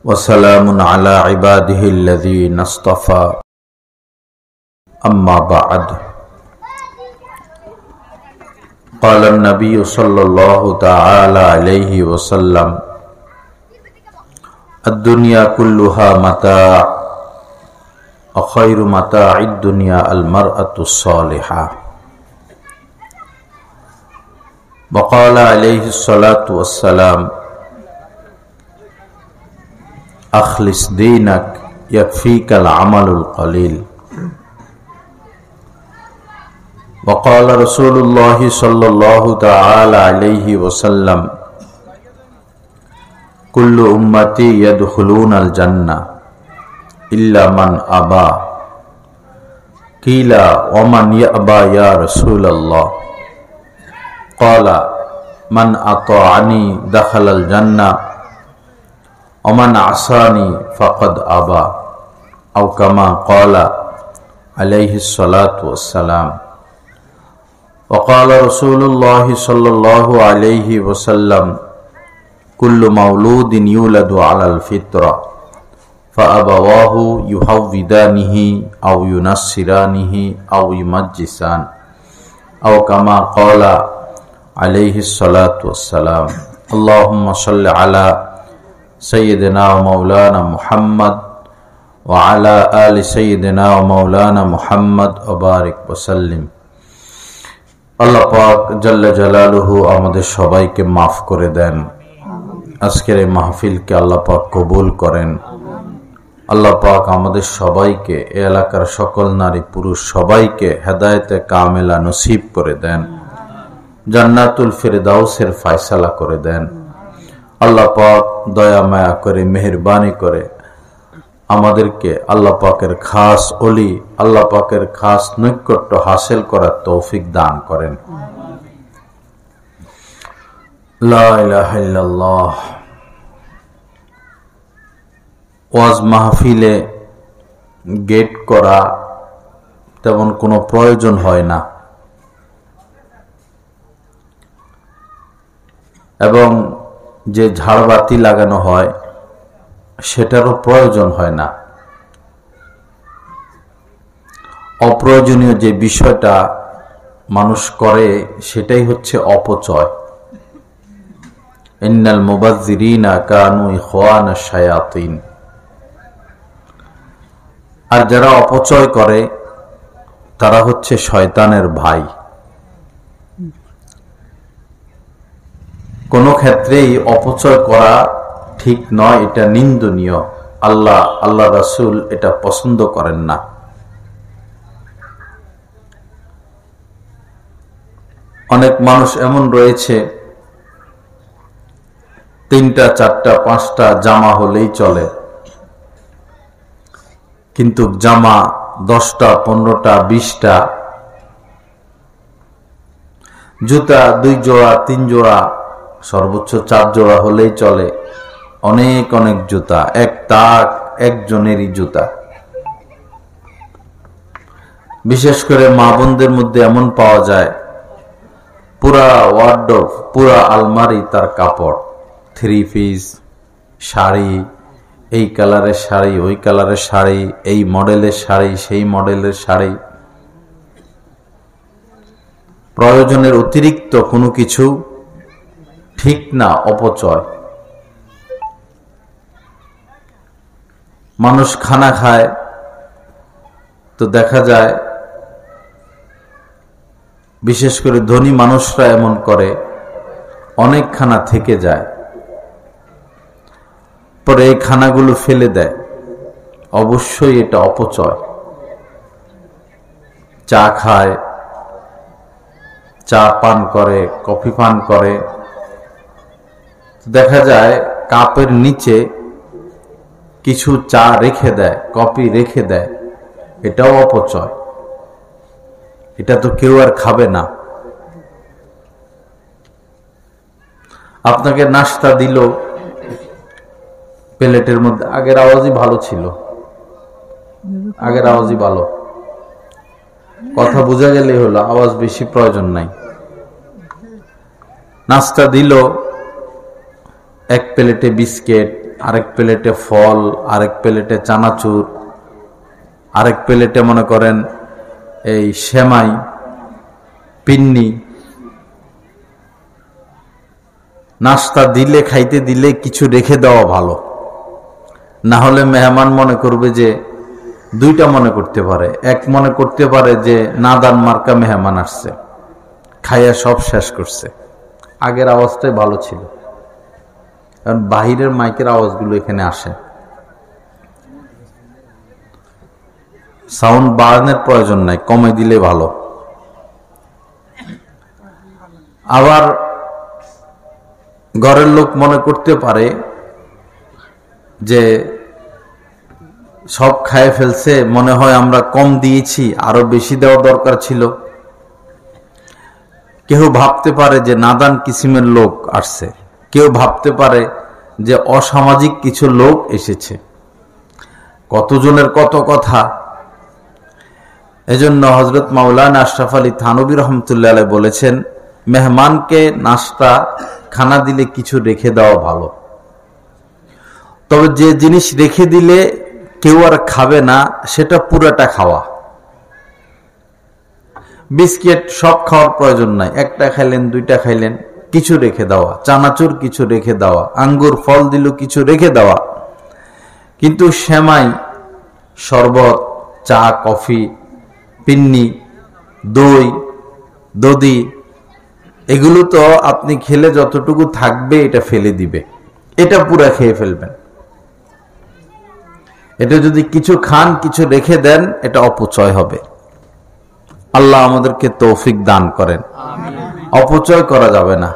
وسلام على عباده الذين اصطفى أما بعد قال النبي صلى الله تعالى عليه وسلم الدنيا كلها متاع وخير متاع الدنيا المرأة الصالحة وقال عليه الصلاة والسلام أخلص دينك يكفيك العمل القليل وقال رسول الله صلى الله تعالى عليه وسلم كل أمتي يدخلون الجنة إلا من أبى قيل ومن يأبى يا رسول الله قال من أطاعني دخل الجنة ومن عصاني فقد أبى أو كما قال عليه الصلاة والسلام وقال رسول الله صلى الله عليه وسلم كل مولود يولد على الفطرة فأبواه يهودانه أو ينصرانه أو يمجسان أو كما قال عليه الصلاة والسلام اللهم صل على سيدنا ومولانا محمد وعلى آل سيدنا ومولانا محمد وبارك وسلم আল্লাহ পাক জাল্লা জালালুহু আমাদের সবাইকে মাফ করে দেন। আজকের এই মাহফিলকে আল্লাহ পাক কবুল করেন। আল্লাহ পাক আমাদের সবাইকে এই এলাকার সকল নারী পুরুষ সবাইকে হেদায়েতে কামেলা নসিব করে দেন, জান্নাতুল ফিরদাউসের ফয়সালা করে দেন। আল্লাহ পাক দয়া মায়া করে মেহেরবানি করে আমাদেরকে আল্লাহ পাকের খাস ওলি, আল্লাহ পাকের খাস নৈকট্য হাসিল করার তৌফিক দান করেন। লা ইলাহা ইল্লাল্লাহ। ওয়াজ মাহফিলে গেট করা তেমন কোনো প্রয়োজন হয় না এবং যে ঝাড়বাতি লাগানো হয় সেটারও প্রয়োজন হয় না। অপ্রয়োজনীয় যে বিষয়টা মানুষ করে সেটাই হচ্ছে অপচয়। ইন্নাল মুবাজ্জিরিনা কানু ইখওয়ানাশ শায়াতিন। আর যারা অপচয় করে তারা হচ্ছে শয়তানের ভাই। কোন ক্ষেত্রেই অপচয় করা ঠিক নয়, এটা নিন্দনীয়। আল্লাহ রাসূল এটা পছন্দ করেন না। অনেক মানুষ এমন রয়েছে 3টা 4টা 5টা জামা হলেই চলে, কিন্তু জামা 10টা 15টা 20টা, জুতা 2 জোড়া 3 জোড়া সর্বোচ্চ 4 জোড়া হলেই চলে। অনেক অনেক জুতা, এক তাক একজনেরই জুতা। বিশেষ করে মা বোনদের মধ্যে এমন পাওয়া যায় পুরা ওয়ার্ডরোব, পুরা আলমারি তার কাপড়, 3 পিস শাড়ি, এই কালারের শাড়ি, ওই কালারের শাড়ি, এই মডেলের শাড়ি, সেই মডেলের শাড়ি। প্রয়োজনের অতিরিক্ত কোনো কিছু ঠিক না, অপচয়। মানুষ খানা খায় তো দেখা যায়, বিশেষ করে ধনী মানুষরা এমন করে, অনেক খানা থেকে যায়, পরে এই খানাগুলো ফেলে দেয়। অবশ্যই এটা অপচয়। চা খায়, চা পান করে, কফি পান করে, দেখা যায় কাপের নিচে কিছু চা রেখে দেয়, কফি রেখে দেয়। এটাও অপচয়। এটা তো কেউ আর খাবে না। আপনাকে নাস্তা দিল প্লেটের মধ্যে, আগের আওয়াজই ভালো ছিল, আগের আওয়াজই ভালো, কথা বোঝা গেলেই হলো, আওয়াজ বেশি প্রয়োজন নাই। নাস্তা দিল, এক প্লেটে বিস্কিট, আরেক প্লেটে ফল, আরেক প্লেটে চানাচুর, আরেক প্লেটে মনে করেন এই সেমাই, পিন্নি। নাস্তা দিলে, খাইতে দিলে কিছু রেখে দেওয়া ভালো, না হলে মেহমান মনে করবে যে, দুইটা মনে করতে পারে। এক মনে করতে পারে যে নাদান মার্কা মেহমান আসছে, খাইয়া সব শেষ করছে। আগের আওয়াজটাই ভালো ছিল, কারণ বাহিরের মাইকের আওয়াজগুলো এখানে আসে। সাউন্ড বাড়ানোর প্রয়োজন নাই, কমে দিলে ভালো। আবার ঘরের লোক মনে করতে পারে যে সব খায় ফেলছে, মনে হয় আমরা কম দিয়েছি, আরো বেশি দেওয়া দরকার ছিল। কেউ ভাবতে পারে যে নাদান কিসিমের লোক আসছে, কেউ ভাবতে পারে যে অসামাজিক কিছু লোক এসেছে। কতজনের কত কথা। এজন্য হযরত মাওলানা আশরাফ আলী থানভী রহমতুল্লাহ আলাইহি বলেছেন, মেহমানকে নাস্তা খানা দিলে কিছু রেখে দেওয়া ভালো। তবে যে জিনিস রেখে দিলে কেউ আর খাবে না, সেটা পুরাটা খাওয়া। বিস্কিট সব খাওয়ার প্রয়োজন নাই, একটা খাইলেন, দুইটা খাইলেন, কিছু রেখে দেওয়া। চানাচুর কিছু রেখে দেওয়া, আঙ্গুর ফল দিল কিছু রেখে দেওয়া। কিন্তু সেমাই, শরবত, চা, কফি, পিন্নি, দই, দধি, এগুলো তো আপনি খেলে যতটুকু থাকবে এটা ফেলে দিবে, এটা পুরা খেয়ে ফেলবেন। এটা যদি কিছু খান, কিছু রেখে দেন, এটা অপচয় হবে। আল্লাহ আমাদেরকে তৌফিক দান করেন। অপচয় করা যাবে না,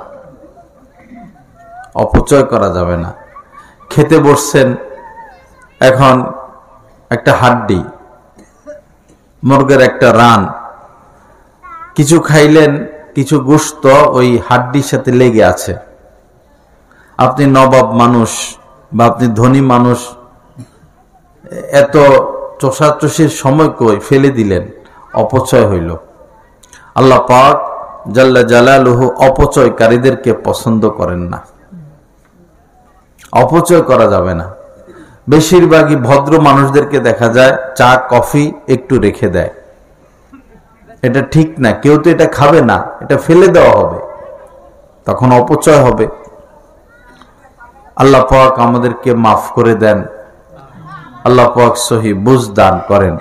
অপচয় করা যাবে না। খেতে বসছেন, এখন একটা হাড্ডি, মুরগের একটা রান, কিছু খাইলেন, কিছু গোশত ওই হাড্ডির সাথে লেগে আছে। আপনি নবাব মানুষ বা আপনি ধনী মানুষ, এত চষাচষির সময় কই ফেলে দিলেন, অপচয় হইল। আল্লাহ পাক জাল্লা জালালুহু অপচয়কারীদেরকে পছন্দ করেন না। অপচয় করা যাবে না। বেশিরভাগই ভদ্র মানুষদেরকে দেখা যায় চা কফি একটু রেখে দেয়। এটা ঠিক না, কেউ তো এটা খাবে না, এটা ফেলে দেওয়া হবে, তখন অপচয় হবে। আল্লাহ পাক আমাদেরকে মাফ করে দেন, আল্লাহ পাক সহি বুঝ দান করেন।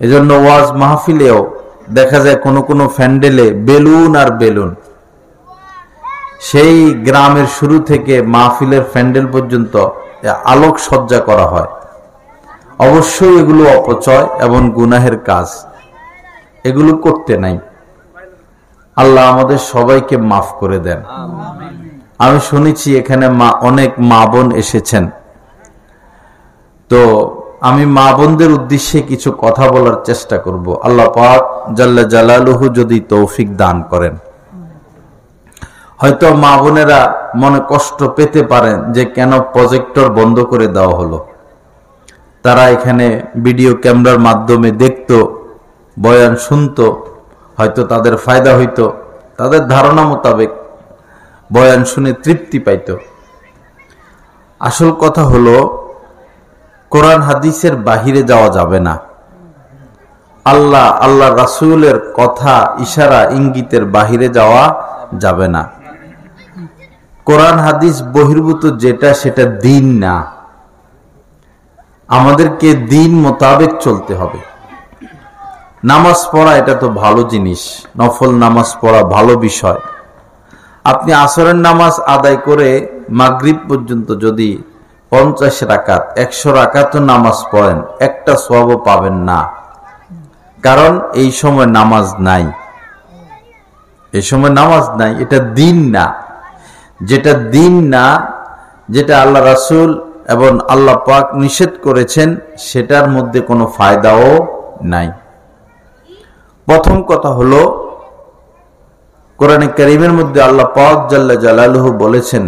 এজন্য ওয়াজ মাহফিলেও দেখা যায় কোন কোন প্যান্ডেলে বেলুন আর বেলুন, সেই গ্রামের শুরু থেকে মাহফিলের প্যান্ডেল পর্যন্ত আলোক সজ্জা করা হয়। অবশ্যই এগুলো অপচয় এবং গুনাহের কাজ, এগুলো করতে নাই। আল্লাহ আমাদের সবাইকে মাফ করে দেন। আমি শুনেছি এখানে অনেক মা বোন এসেছেন, তো আমি মা বোনদের উদ্দেশ্যে কিছু কথা বলার চেষ্টা করব। আল্লাহ পাক জাল্লা জালালুহু যদি তৌফিক দান করেন। হয়তো মা বোনেরা মনে কষ্ট পেতে পারেন যে কেন প্রজেক্টর বন্ধ করে দেওয়া হলো। তারা এখানে ভিডিও ক্যামেরার মাধ্যমে দেখতো, বয়ান শুনতো, হয়তো তাদের ফায়দা হইতো, তাদের ধারণা মোতাবেক বয়ান শুনে তৃপ্তি পাইত। আসল কথা হলো, কোরআন হাদিসের বাহিরে যাওয়া যাবে না। আল্লাহ রাসূলের কথা, ইশারা, ইঙ্গিতের বাহিরে যাওয়া যাবে না। কোরআন হাদিস বহির্ভূত যেটা, সেটা দিন না। আমাদেরকে দিন মোতাবেক চলতে হবে। নামাজ পড়া এটা তো ভালো জিনিস, নফল নামাজ পড়া ভালো বিষয়। আপনি আসরের নামাজ আদায় করে মাগরিব পর্যন্ত যদি 50 রাকাত 100 রাকাত নামাজ পড়েন, একটা সওয়াবও পাবেন না। কারণ এই সময় নামাজ নাই, এই সময় নামাজ নাই। এটা দিন না। যেটা দিন না, যেটা আল্লাহ রাসূল এবং আল্লাহ পাক নিষেধ করেছেন, সেটার মধ্যে কোনো ফায়দাও নাই। প্রথম কথা হলো, কোরআনে কারীমের মধ্যে আল্লাহ পাক জাল্লা জালালুহু বলেছেন,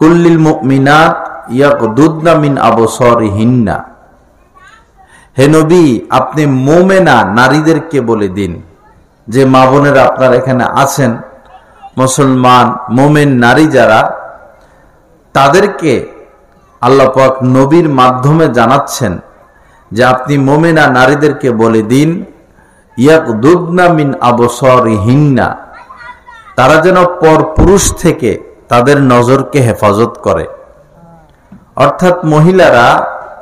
কুল্লিল মুমিনাত ইয়াগদুদনা মিন আবসারিহিন্না। হে নবী, আপনি মুমিনা নারীদেরকে বলে দিন, যে মা বোনেরা আপনারা এখানে আছেন, মুসলমান মুমিন নারী যারা, তাদেরকে আল্লাহ পাক নবীর মাধ্যমে জানাচ্ছেন যে আপনি মুমিনা নারীদেরকে বলে দিন ইয়াকদুদনা মিন আবসারিহিন্না, তারা যেন পর পুরুষ থেকে তাদের নজরকে হেফাজত করে। অর্থাৎ মহিলারা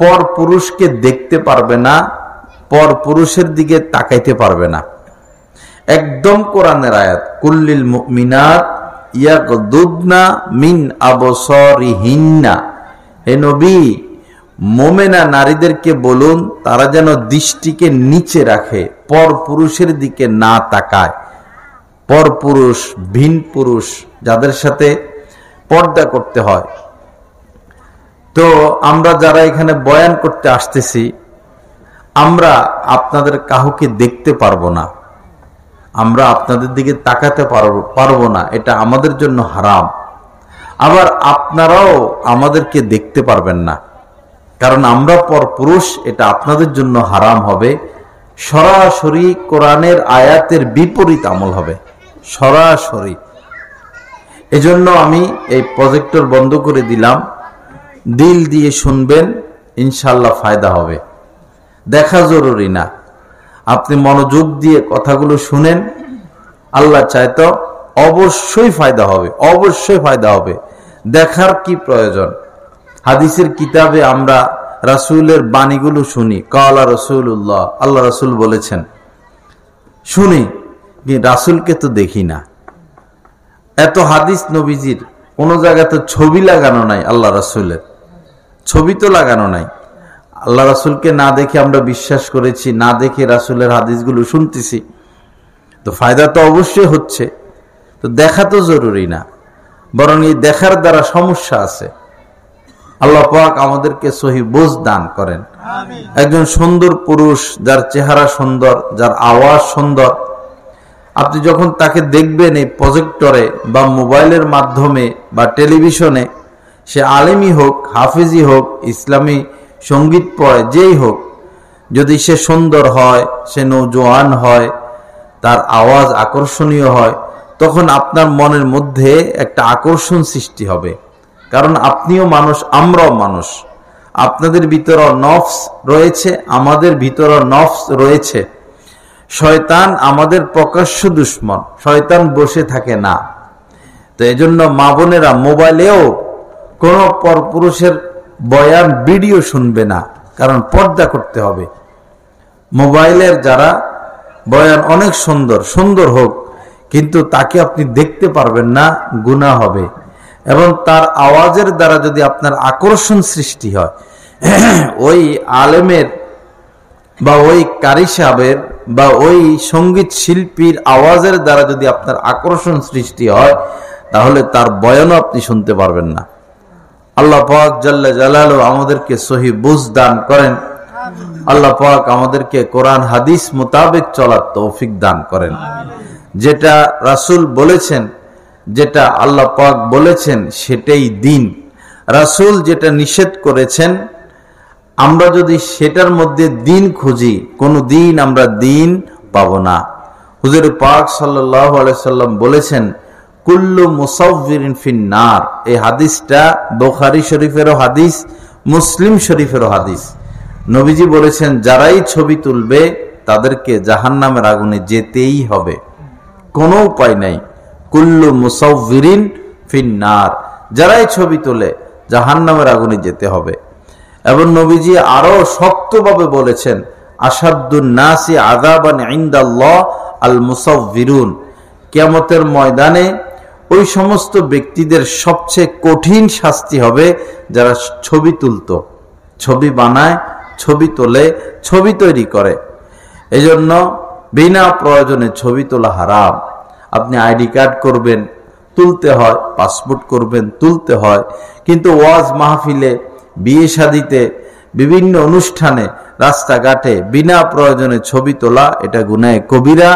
পর পুরুষকে দেখতে পারবে না, পর পুরুষের দিকে তাকাইতে পারবে না। একদম কোরআনের আয়াত, কুল্লিল মুমিনাত ইয়াকদুদনা মিন আবসারিহিন্না, হে নবী মুমিনা নারীদেরকে বলুন তারা যেন দৃষ্টিকে নিচে রাখে, পর পুরুষের দিকে না তাকায়। পর পুরুষ, ভিন পুরুষ যাদের সাথে পর্দা করতে হয়। তো আমরা যারা এখানে বয়ান করতে আসতেছি, আমরা আপনাদের কাউকে দেখতে পারবো না, আমরা আপনাদের দিকে তাকাতে পারবো না, এটা আমাদের জন্য হারাম। আবার আপনারাও আমাদেরকে দেখতে পারবেন না, কারণ আমরা পর পুরুষ, এটা আপনাদের জন্য হারাম হবে। সরাসরি কোরআনের আয়াতের বিপরীত আমল হবে, সরাসরি। এজন্য আমি এই প্রজেক্টর বন্ধ করে দিলাম, দিল দিয়ে শুনবেন, ইনশাল্লাহ ফায়দা হবে। দেখা জরুরি না, আপনি মনোযোগ দিয়ে কথাগুলো শুনেন, আল্লাহ চাইতো অবশ্যই ফায়দা হবে, অবশ্যই ফায়দা হবে। দেখার কি প্রয়োজন? হাদিসের কিতাবে আমরা রাসূলের বাণীগুলো শুনি, কালা রাসূলুল্লাহ, আল্লাহ রাসূল বলেছেন, শুনি, রাসূলকে তো দেখি না। এত হাদিস নবীজির, কোন জায়গায় তো ছবি লাগানো নাই, আল্লাহ রাসূলের ছবি তো লাগানো নাই। আল্লাহ রাসূলকে না দেখে আমরা বিশ্বাস করেছি, না দেখে রাসূলের হাদিসগুলো শুনতেছি, তো ফায়দা তো অবশ্যই হচ্ছে। তো দেখা তো জরুরি না, বরং এই দেখার দ্বারা সমস্যা আছে। আল্লাহ পাক আমাদেরকে সহি বুঝ দান করেন। একজন সুন্দর পুরুষ, যার চেহারা সুন্দর, যার আওয়াজ সুন্দর, আপনি যখন তাকে দেখবেন এই প্রজেক্টরে বা মোবাইলের মাধ্যমে বা টেলিভিশনে, সে আলেমই হোক, হাফিজি হোক, ইসলামী সঙ্গীত পড়ে, যেই হোক, যদি সে সুন্দর হয়, সে নৌজওয়ান হয়, তার আওয়াজ আকর্ষণীয় হয়, তখন আপনার মনের মধ্যে একটা আকর্ষণ সৃষ্টি হবে। কারণ আপনিও মানুষ, আমরাও মানুষ, আপনাদের ভিতরে নফস রয়েছে, আমাদের ভিতরে নফস রয়েছে। শয়তান আমাদের প্রকাশ্য দুশ্মন, শয়তান বসে থাকে না। তো এজন্য মা বোনেরা মোবাইলেও কোন পরপুরুষের বয়ান ভিডিও শুনবে না, কারণ পর্দা করতে হবে। মোবাইলের যারা বয়ান অনেক সুন্দর, সুন্দর হোক, কিন্তু তাকে আপনি দেখতে পারবেন না, গুনাহ হবে। এবং তার আওয়াজের দ্বারা যদি আপনার আকর্ষণ সৃষ্টি হয়, ওই আলেমের বা ওই কারি সাহেবের বা ওই সঙ্গীত শিল্পীর আওয়াজের দ্বারা যদি আপনার আকর্ষণ সৃষ্টি হয়, তাহলে তার বয়ানও আপনি শুনতে পারবেন না। আল্লাহ পাক জাল্লা জালালু আমাদেরকে সহি বুঝ দান করেন। আল্লাহ পাক আমাদেরকে কোরআন হাদিস মোতাবেক চলার তৌফিক দান করেন। যেটা রাসূল বলেছেন, যেটা আল্লাহ পাক বলেছেন, সেটাই দিন। রাসূল যেটা নিষেধ করেছেন, আমরা যদি সেটার মধ্যে দিন খুঁজি, কোনো দিন আমরা দিন পাবো না। হুজুর পাক সাল্লাল্লাহু আলাইহি সাল্লাম বলেছেন, কুল্লু মুসাউয়িরিন ফিন্নার। এই হাদিসটা বুখারী শরীফেরও হাদিস, মুসলিম শরীফেরও হাদিস। নবীজি বলেছেন, যারাই ছবি তুলবে তাদেরকে জাহান্নামের আগুনে যেতেই হবে, কোনো উপায় নাই। কুল্লু মুসাউয়িরিন ফিন্নার, যারাই ছবি তোলে জাহান্নামের আগুনে যেতে হবে। এবং নবীজি আরো শক্তভাবে বলেছেন, আশাদ্দুন নাসি আযাবান ইনদাল্লাহ আল মুসাউয়িরুন। কিয়ামতের ময়দানে ওই সমস্ত ব্যক্তিদের সবচেয়ে কঠিন শাস্তি হবে যারা ছবি তুলতো, ছবি বানায়, ছবি তোলে, ছবি তৈরি করে। এজন্য বিনা প্রয়োজনে ছবি তোলা হারাম। আপনি আইডি কার্ড করবেন, তুলতে হয়, পাসপোর্ট করবেন, তুলতে হয়, কিন্তু ওয়াজ মাহফিলে, বিয়ে শাদিতে, বিভিন্ন অনুষ্ঠানে, রাস্তাঘাটে বিনা প্রয়োজনে ছবি তোলা, এটা গুনাহে কবিরা,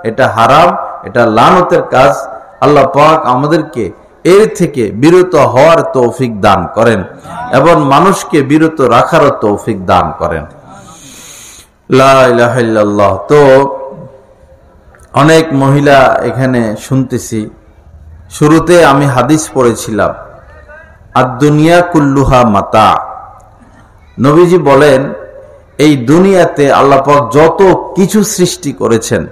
এটা হারাম, এটা লানতের কাজ। আল্লাহ পাক আমাদেরকে এর থেকে বিরত হওয়ার তৌফিক দান করেন এবং মানুষকে বিরত রাখারও তৌফিক দান করেন। লা ইলাহা ইল্লাল্লাহ। তো অনেক মহিলা এখানে শুনতেছি। শুরুতে আমি হাদিস পড়েছিলাম, আদ-দুনিয়া কুল্লুহা মাতা। নবীজি বলেন, এই দুনিয়াতে আল্লাহ পাক যত কিছু সৃষ্টি করেছেন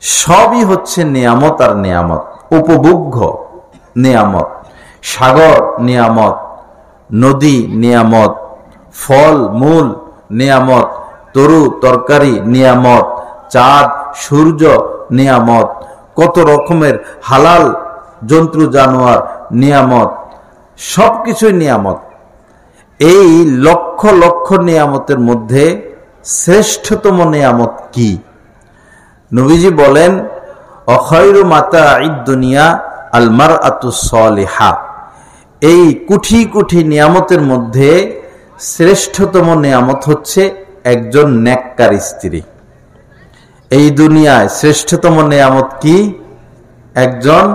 সবই হচ্ছে নিয়ামত আর নিয়ামত, উপভোগ্য নিয়ামত। সাগর নিয়ামত, নদী নিয়ামত, ফল মূল নিয়ামত, তরু তরকারি নিয়ামত, চাঁদ সূর্য নিয়ামত, কত রকমের হালাল জন্তু জানোয়ার নিয়ামত, সবকিছুই নিয়ামত। এই লক্ষ লক্ষ নিয়ামতের মধ্যে শ্রেষ্ঠতম নিয়ামত কি? নবীজি বলেন, অখায়রু মাতাঈদ দুনিয়া আল মারআতুস সালিহা। এই কোটি কোটি নিয়ামতের মধ্যে শ্রেষ্ঠতম নিয়ামত হচ্ছে একজন নেককার স্ত্রী। এই দুনিয়ায় শ্রেষ্ঠতম নিয়ামত কি? একজন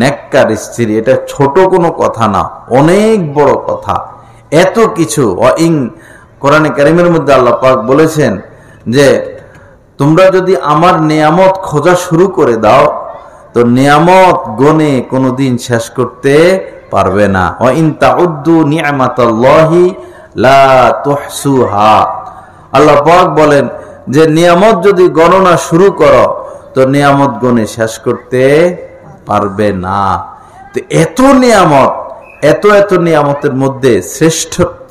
নেককার স্ত্রী। এটা ছোট কোনো কথা না, অনেক বড় কথা। এত কিছু কোরআনে কারিমের মধ্যে আল্লাহ পাক বলেছেন যে তোমরা যদি আমার নিয়ামত খোঁজা শুরু করে দাও তো নিয়ামত গনে কোনোদিন শেষ করতে পারবে না। ওয়া ইন তাউদ্দু নি'মাতাল্লাহি লা তুহসুহা। আল্লাহ পাক বলেন যে নিয়ামত যদি গণনা শুরু করো তো নিয়ামত গনে শেষ করতে পারবে না। তো এত নিয়ামত, এত এত নিয়ামতের মধ্যে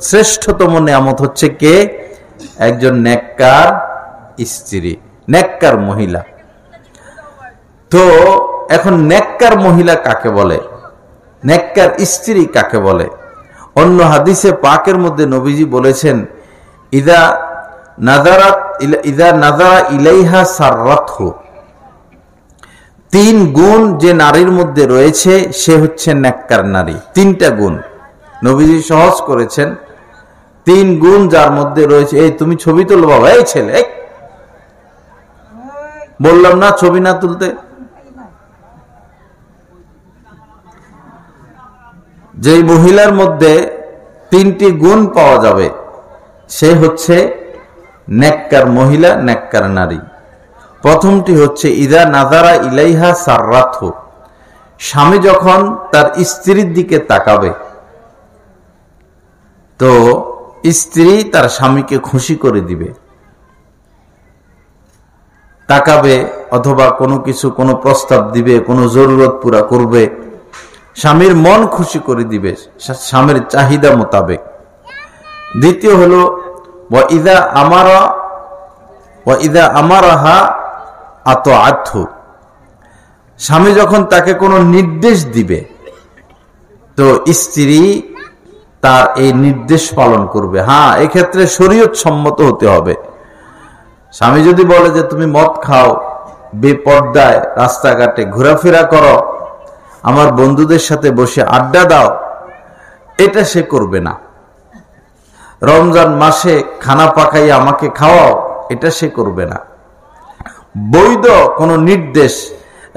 শ্রেষ্ঠতম নিয়ামত হচ্ছে কে? একজন নেককার স্ত্রী, নেককার মহিলা। তো এখন নেককার মহিলা কাকে বলে, নেককার স্ত্রী কাকে বলে? অন্য হাদিসে পাকের মধ্যে নবীজি বলেছেন, ইদা নাযারা ইলাইহা সাররাতহু। তিন গুণ যে নারীর মধ্যে রয়েছে সে হচ্ছে নেককার নারী। তিনটা গুণ নবীজি সহজ করেছেন। তিন গুণ যার মধ্যে রয়েছে, এই তুমি ছবি তোলো বাবা, এই ছেলে, বললাম না ছবি না তুলতে। যেই মহিলার মধ্যে তিনটি গুণ পাওয়া যাবে সে হচ্ছে নেককার মহিলা, নেককার নারী। প্রথমটি হচ্ছে ইদা নাযারা ইলাইহা সাররাতহু। স্বামী যখন তার স্ত্রীর দিকে তাকাবে তো স্ত্রী তার স্বামীকে খুশি করে দিবে, তাকাবে অথবা কোনো কিছু, কোনো প্রস্তাব দিবে, কোনো জরুরত পুরা করবে, স্বামীর মন খুশি করে দিবে স্বামীর চাহিদা মোতাবেক। দ্বিতীয় হলো ওয়া ইদা আমারাহা আতআতহু। স্বামী যখন তাকে কোনো নির্দেশ দিবে তো স্ত্রী তার এই নির্দেশ পালন করবে। হ্যাঁ, এক্ষেত্রে শরীয়ত সম্মত হতে হবে। স্বামী যদি বলে যে তুমি মদ খাও, বেপর্দায় রাস্তাঘাটে ঘোরাফেরা করো, আমার বন্ধুদের সাথে বসে আড্ডা দাও, এটা সে করবে না। রমজান মাসে খানা পাকাই আমাকে খাওয়াও, এটা সে করবে না। বৈধ কোনো নির্দেশ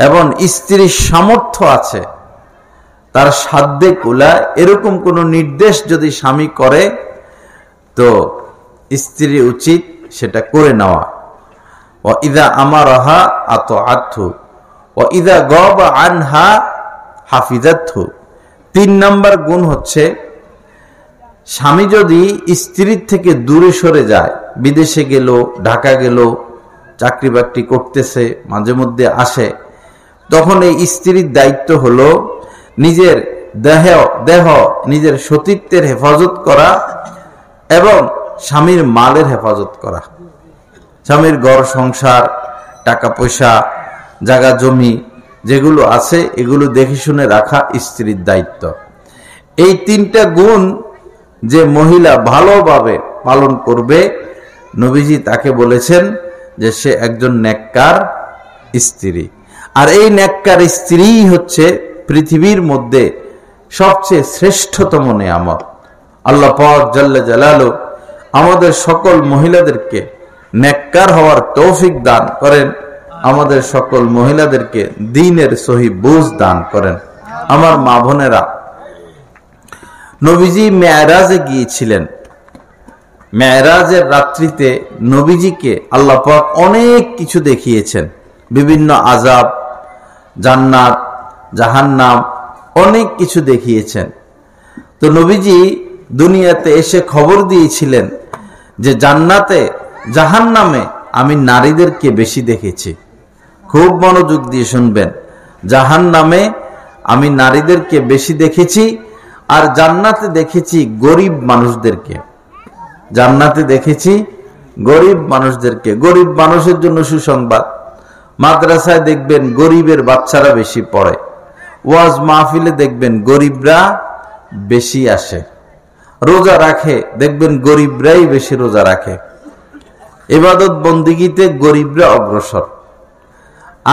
এবং স্ত্রীর সামর্থ্য আছে, তার সাধ্যে কুলায় এরকম কোনো নির্দেশ যদি স্বামী করে তো স্ত্রী উচিত সেটা করে নেওয়া। ওয়া ইদা আমারাহা আতআতহু ওয়া ইদা গাবা আনহা হাফিজাতহু। 3 নম্বর গুণ হচ্ছে স্বামী যদি স্ত্রীর থেকে দূরে সরে যায়, বিদেশে গেল, ঢাকা গেল, চাকরি বাকরি করতেছে, মাঝে মধ্যে আসে, তখন এই স্ত্রীর দায়িত্ব হলো নিজের দেহ নিজের সতীত্বের হেফাজত করা এবং স্বামীর মালের হেফাজত করা। স্বামীর ঘর সংসার, টাকা পয়সা, জায়গা জমি যেগুলো আছে এগুলো দেখে শুনে রাখা স্ত্রীর দায়িত্ব। এই 3টা গুণ যে মহিলা ভালোভাবে পালন করবে, নবীজি তাকে বলেছেন যে সে একজন নেককার স্ত্রী। আর এই নেককার স্ত্রী হচ্ছে পৃথিবীর মধ্যে সবচেয়ে শ্রেষ্ঠতম নিয়ামত। আল্লাহ পাক জাল্লা জালালু আমাদের সকল মহিলাদেরকে নেককার হওয়ার তৌফিক দান করেন, আমাদের সকল মহিলাদেরকে দ্বীনের সহি বুঝ দান করেন। আমার মা বোনেরা, নবীজি মেরাজে গিয়েছিলেন। মেরাজের রাত্রিতে নবীজিকে আল্লাহ পাক অনেক কিছু দেখিয়েছেন, বিভিন্ন আযাব, জান্নাত, জাহান্নাম, অনেক কিছু দেখিয়েছেন। তো নবীজি দুনিয়াতে এসে খবর দিয়েছিলেন যে জান্নাতে জাহান্নামে আমি নারীদেরকে বেশি দেখেছি। খুব মনোযোগ দিয়ে শুনবেন, জাহান্নামে আমি নারীদেরকে বেশি দেখেছি, আর জান্নাতে দেখেছি গরিব মানুষদেরকে। জান্নাতে দেখেছি গরিব মানুষদেরকে। গরিব মানুষের জন্য সুসংবাদ, মাদ্রাসায় দেখবেন গরিবের বাচ্চারা বেশি পড়ে, ওয়াজ মাহফিলে দেখবেন গরিবরা বেশি আসে, রোজা রাখে দেখবেন গরিবরাই বেশি রোজা রাখে, ইবাদত বন্দিগিতে গরিবরা অগ্রসর।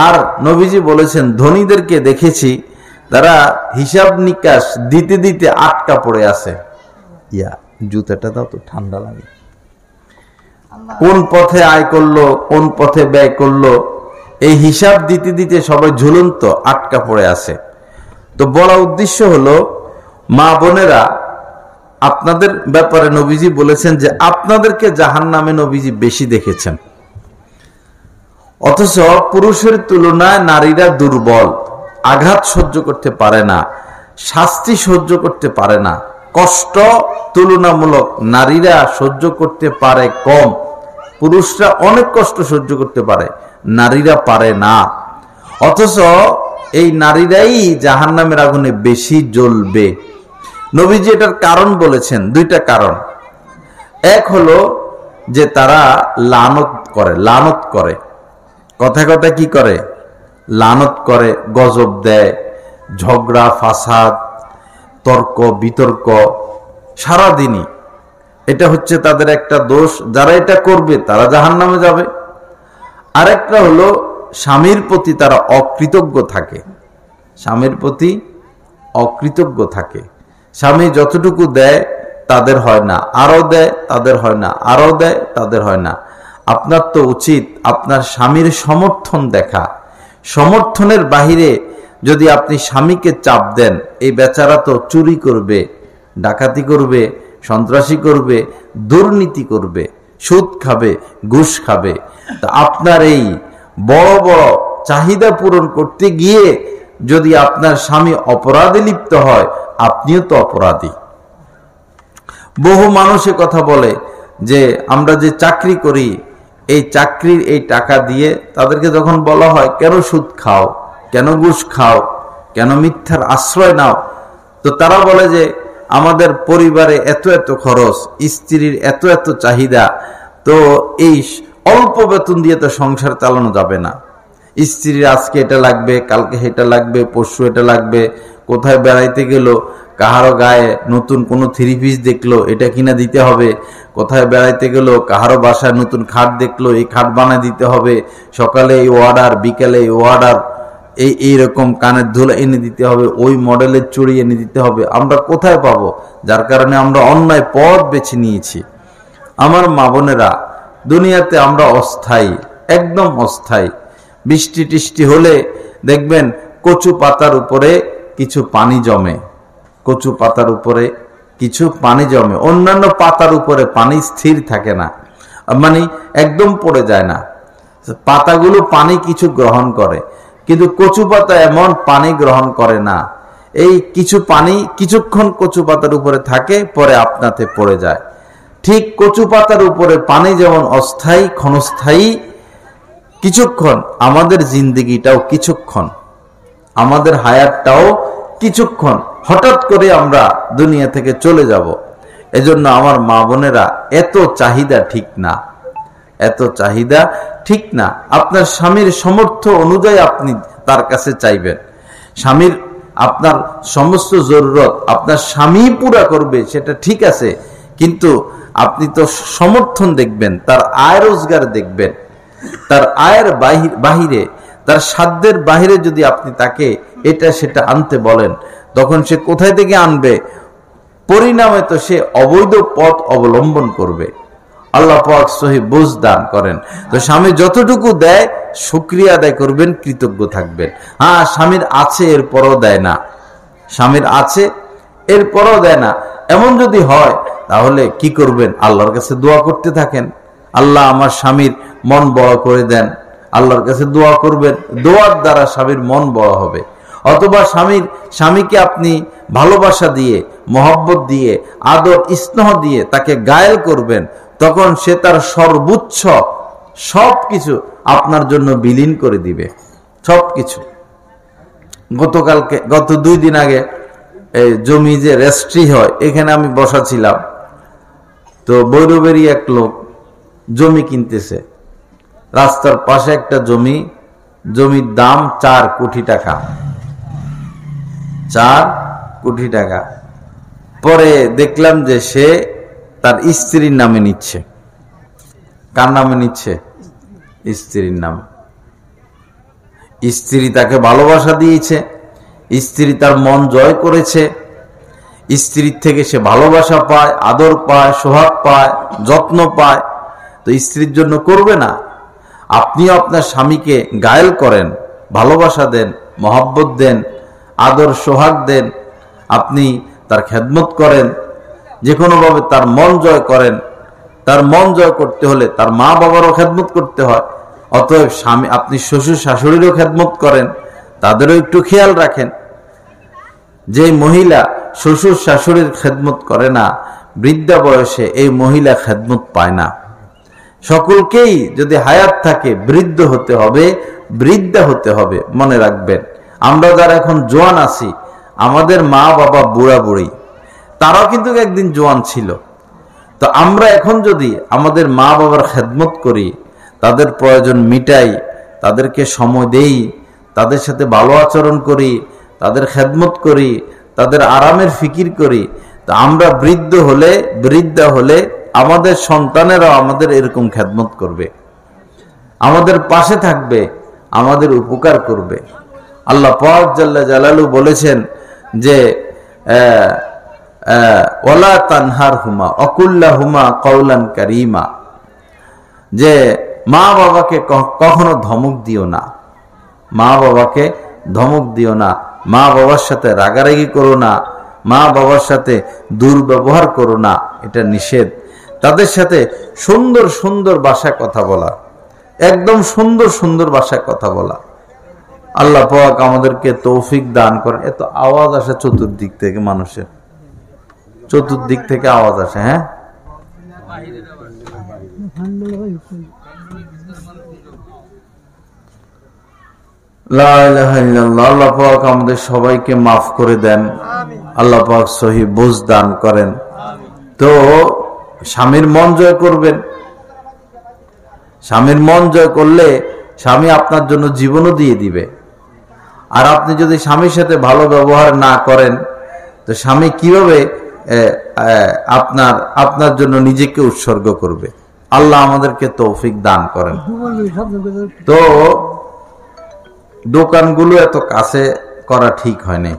আর নবীজি বলেছেন ধনীদেরকে দেখেছি তারা হিসাব নিকাশ দিতে দিতে আটকা পড়ে আছে। ইয়া জুতাটা দাও তো, ঠান্ডা লাগে। কোন পথে আয় করলো, কোন পথে ব্যয় করলো, এই হিসাব দিতে দিতে সবাই ঝুলন্ত আটকা পড়ে আছে। তো বড় উদ্দেশ্য হলো, মা বোনেরা, আপনাদের ব্যাপারে নবীজি বলেছেন যে আপনাদেরকে জাহান্নামে নবীজি বেশি দেখেছেন। অথচ পুরুষের তুলনায় নারীরা দুর্বল, আঘাত সহ্য করতে পারে না, শাস্তি সহ্য করতে পারে না, কষ্ট তুলনামূলক নারীরা সহ্য করতে পারে কম। পুরুষরা অনেক কষ্ট সহ্য করতে পারে, নারীরা পারে না। অথচ এই নারীরাই জাহান্নামের আগুনে বেশি জ্বলবে। নবীজি এটার কারণ বলেছেন, দুইটা কারণ। এক হলো যে তারা লানত করে, কথায় কথায় কি করে, লানত করে, গজব দেয়, ঝগড়া ফাসাদ, তর্ক বিতর্ক সারাদিনই। এটা হচ্ছে তাদের একটা দোষ। যারা এটা করবে তারা জাহান্নামে যাবে। আরেকটা হলো স্বামীর প্রতি তারা অকৃতজ্ঞ থাকে, স্বামীর প্রতি অকৃতজ্ঞ থাকে। স্বামী যতটুকু দেয় তাদের হয় না, আরো দেয় তাদের হয় না, আরো দেয় তাদের হয় না। আপনার তো উচিত আপনার স্বামীর সমর্থন দেখা। সমর্থনের বাহিরে যদি আপনি স্বামীকে চাপ দেন, এই বেচারা তো চুরি করবে, ডাকাতি করবে, সন্ত্রাসী করবে, দুর্নীতি করবে, সুদ খাবে, ঘুষ খাবে। তা আপনার এই বড় বড় চাহিদা পূরণ করতে গিয়ে যদি আপনার স্বামী অপরাধে লিপ্ত হয়, আপনিও তো অপরাধী। বহু মানুষে কথা বলে যে আমরা যে চাকরি করি, এই চাকরির এই টাকা দিয়ে তাদেরকে যখন বলা হয় কেন সুদ খাও, কেন ঘুষ খাও, কেন মিথ্যার আশ্রয় নাও, তো তারা বলে যে আমাদের পরিবারে এত এত খরচ, স্ত্রীর এত এত চাহিদা, তো এই অল্প বেতন দিয়ে তো সংসার চালানো যাবে না। স্ত্রীর আজকে এটা লাগবে, কালকে এটা লাগবে, পরশু এটা লাগবে, কোথায় বেড়াইতে গেল, কাহারো গায়ে নতুন কোনো থ্রি পিস দেখলো, এটা কিনা দিতে হবে, কোথায় বেড়াইতে গেল, কাহারো বাসায় নতুন খাট দেখলো, এই খাট বানায় দিতে হবে, সকালে এই অর্ডার, বিকালে এই অর্ডার, এইরকম কানের ধুলা এনে দিতে হবে, ওই মডেলের চুড়ি এনে দিতে হবে। আমরা কোথায় পাবো? যার কারণে আমরা অন্যায় পথ বেছে নিয়েছি। আমার মা বোনেরা, দুনিয়াতে আমরা অস্থায়ী, একদম অস্থায়ী। বৃষ্টি টিষ্টি হলে দেখবেন কচু পাতার উপরে কিছু পানি জমে, কচু পাতার উপরে কিছু পানি জমে, অন্যান্য পাতার উপরে পানি স্থির থাকে না, মানে একদম পড়ে যায় না। পাতাগুলো পানি কিছু গ্রহণ করে, কিন্তু কচু পাতা এমন পানি গ্রহণ করে না। এই কিছু পানি কিছুক্ষণ কচু পাতার উপরে থাকে, পরে আপনাতে পড়ে যায়। ঠিক কচু পাতার উপরে পানি যেমন অস্থায়ী ক্ষণস্থায়ী, কিছুক্ষণ, আমাদের জিন্দেগিটাও কিছুক্ষণ, আমাদের হায়াতটাও কিছুক্ষণ, হঠাৎ করে আমরা দুনিয়া থেকে চলে যাব। এজন্য আমার মা বোনেরা, এত চাহিদা ঠিক না, এত চাহিদা ঠিক না। আপনার স্বামীর সামর্থ্য অনুযায়ী আপনি তার কাছে চাইবেন। স্বামীর আপনার সমস্ত জরুরত আপনার স্বামী পুরা করবে, সেটা ঠিক আছে, কিন্তু আপনি তো সমর্থন দেখবেন, তার আয় রোজগার দেখবেন। তার আয়ের বাহিরে, তার সাধ্যের বাহিরে যদি আপনি তাকে এটা সেটা আনতে বলেন, তখন সে কোথায় থেকে আনবে? পরিণামে তো সে অবৈধ পথ অবলম্বন করবে। আল্লাহ পাক সহি বুঝ দান করেন। তো স্বামী যতটুকু দেয় শুকরিয়া আদায় করবেন, কৃতজ্ঞ থাকবেন। হ্যাঁ, স্বামীর আছে এরপরও দেয় না, স্বামীর আছে এরপরও দেয় না, এমন যদি হয় তাহলে কি করবেন? আল্লাহর কাছে দোয়া করতে থাকেন, আল্লাহ আমার স্বামীর মন বড় করে দেন। আল্লাহর কাছে দোয়া করবেন, দোয়ার দ্বারা স্বামীর মন বড় হবে। অথবা স্বামীকে আপনি ভালোবাসা দিয়ে, মহব্বত দিয়ে, আদর স্নেহ দিয়ে তাকে গায়েল করবেন, তখন সে তার সর্বোচ্চ সবকিছু আপনার জন্য বিলীন করে দিবে, সবকিছু। গত 2 দিন আগে এই জমি যে রেজিস্ট্রি হয়, এখানে আমি বসা ছিলাম, তো বৈরবেরই এক লোক জমি কিনতেছে, রাস্তার পাশে একটা জমির দাম 4 কোটি টাকা, 4 কোটি টাকা। পরে দেখলাম যে সে তার স্ত্রীর নামে নিচ্ছে। কার নামে নিচ্ছে? স্ত্রীর নামে। স্ত্রী তাকে ভালোবাসা দিয়েছে, স্ত্রী তার মন জয় করেছে, স্ত্রীর থেকে সে ভালোবাসা পায়, আদর পায়, সোহাগ পায়, যত্ন পায়, তো স্ত্রীর জন্য করবে না? আপনিও আপনার স্বামীকে গায়েল করেন, ভালোবাসা দেন, মহব্বত দেন, আদর সোহাগ দেন, আপনি তার খেদমত করেন, যে কোনোভাবে তার মন জয় করেন। তার মন জয় করতে হলে তার মা বাবারও খেদমত করতে হয়। অতএব স্বামী, আপনি শ্বশুর শাশুড়িরও খেদমত করেন, তাদেরও একটু খেয়াল রাখেন। যে মহিলা শ্বশুর শাশুড়ির খেদমত করে না, বৃদ্ধা বয়সে এই মহিলা খেদমত পায় না। সকলকেই যদি হায়াত থাকে বৃদ্ধ হতে হবে, বৃদ্ধা হতে হবে। মনে রাখবেন, আমরা যারা এখন জোয়ান আছি, আমাদের মা বাবা বুড়া বুড়ি, তারাও কিন্তু একদিন জোয়ান ছিল। তো আমরা এখন যদি আমাদের মা বাবার খেদমত করি, তাদের প্রয়োজন মিটাই, তাদেরকে সময় দেই, তাদের সাথে ভালো আচরণ করি, তাদের খেদমত করি, তাদের আরামের ফিকির করি, তো আমরা বৃদ্ধা হলে আমাদের সন্তানেরাও আমাদের এরকম খেদমত করবে, আমাদের পাশে থাকবে, আমাদের উপকার করবে। আল্লাহ পাক জাল্লা জালালু বলেছেন যে ওয়ালা তানহারহুমা ওয়াকুল্লাহুমা কাওলান কারীমা, যে মা বাবাকে কখনো ধমক দিও না, মা বাবাকে ধমক দিও না, মা বাবার সাথে রাগারাগি করো না, মা বাবার সাথে দুর্ব্যবহার করো না, এটা নিষেধ। তাদের সাথে সুন্দর সুন্দর ভাষায় কথা বলা, একদম সুন্দর সুন্দর ভাষায় কথা বলা। আল্লাহ পাক আমাদেরকে তৌফিক দান করেন। এত আওয়াজ আসে চতুর্দিক থেকে, মানুষের চতুর্দিক থেকে আওয়াজ আসে। হ্যাঁ, আল্লাহ পাক আমাদের সবাইকে মাফ করে দেন, আল্লাহ পাক সহি বুঝ দান করেন। তো স্বামীর মন জয় করবেন, স্বামীর মন জয় করলে স্বামী আপনার জন্য জীবনও দিয়ে দিবে। আর আপনি যদি স্বামীর সাথে ভালো ব্যবহার না করেন, তো স্বামী কিভাবে আপনার জন্য নিজেকে উৎসর্গ করবে? আল্লাহ আমাদেরকে তৌফিক দান করেন। তো দোকানগুলো এত কাছে করা ঠিক হয়নি।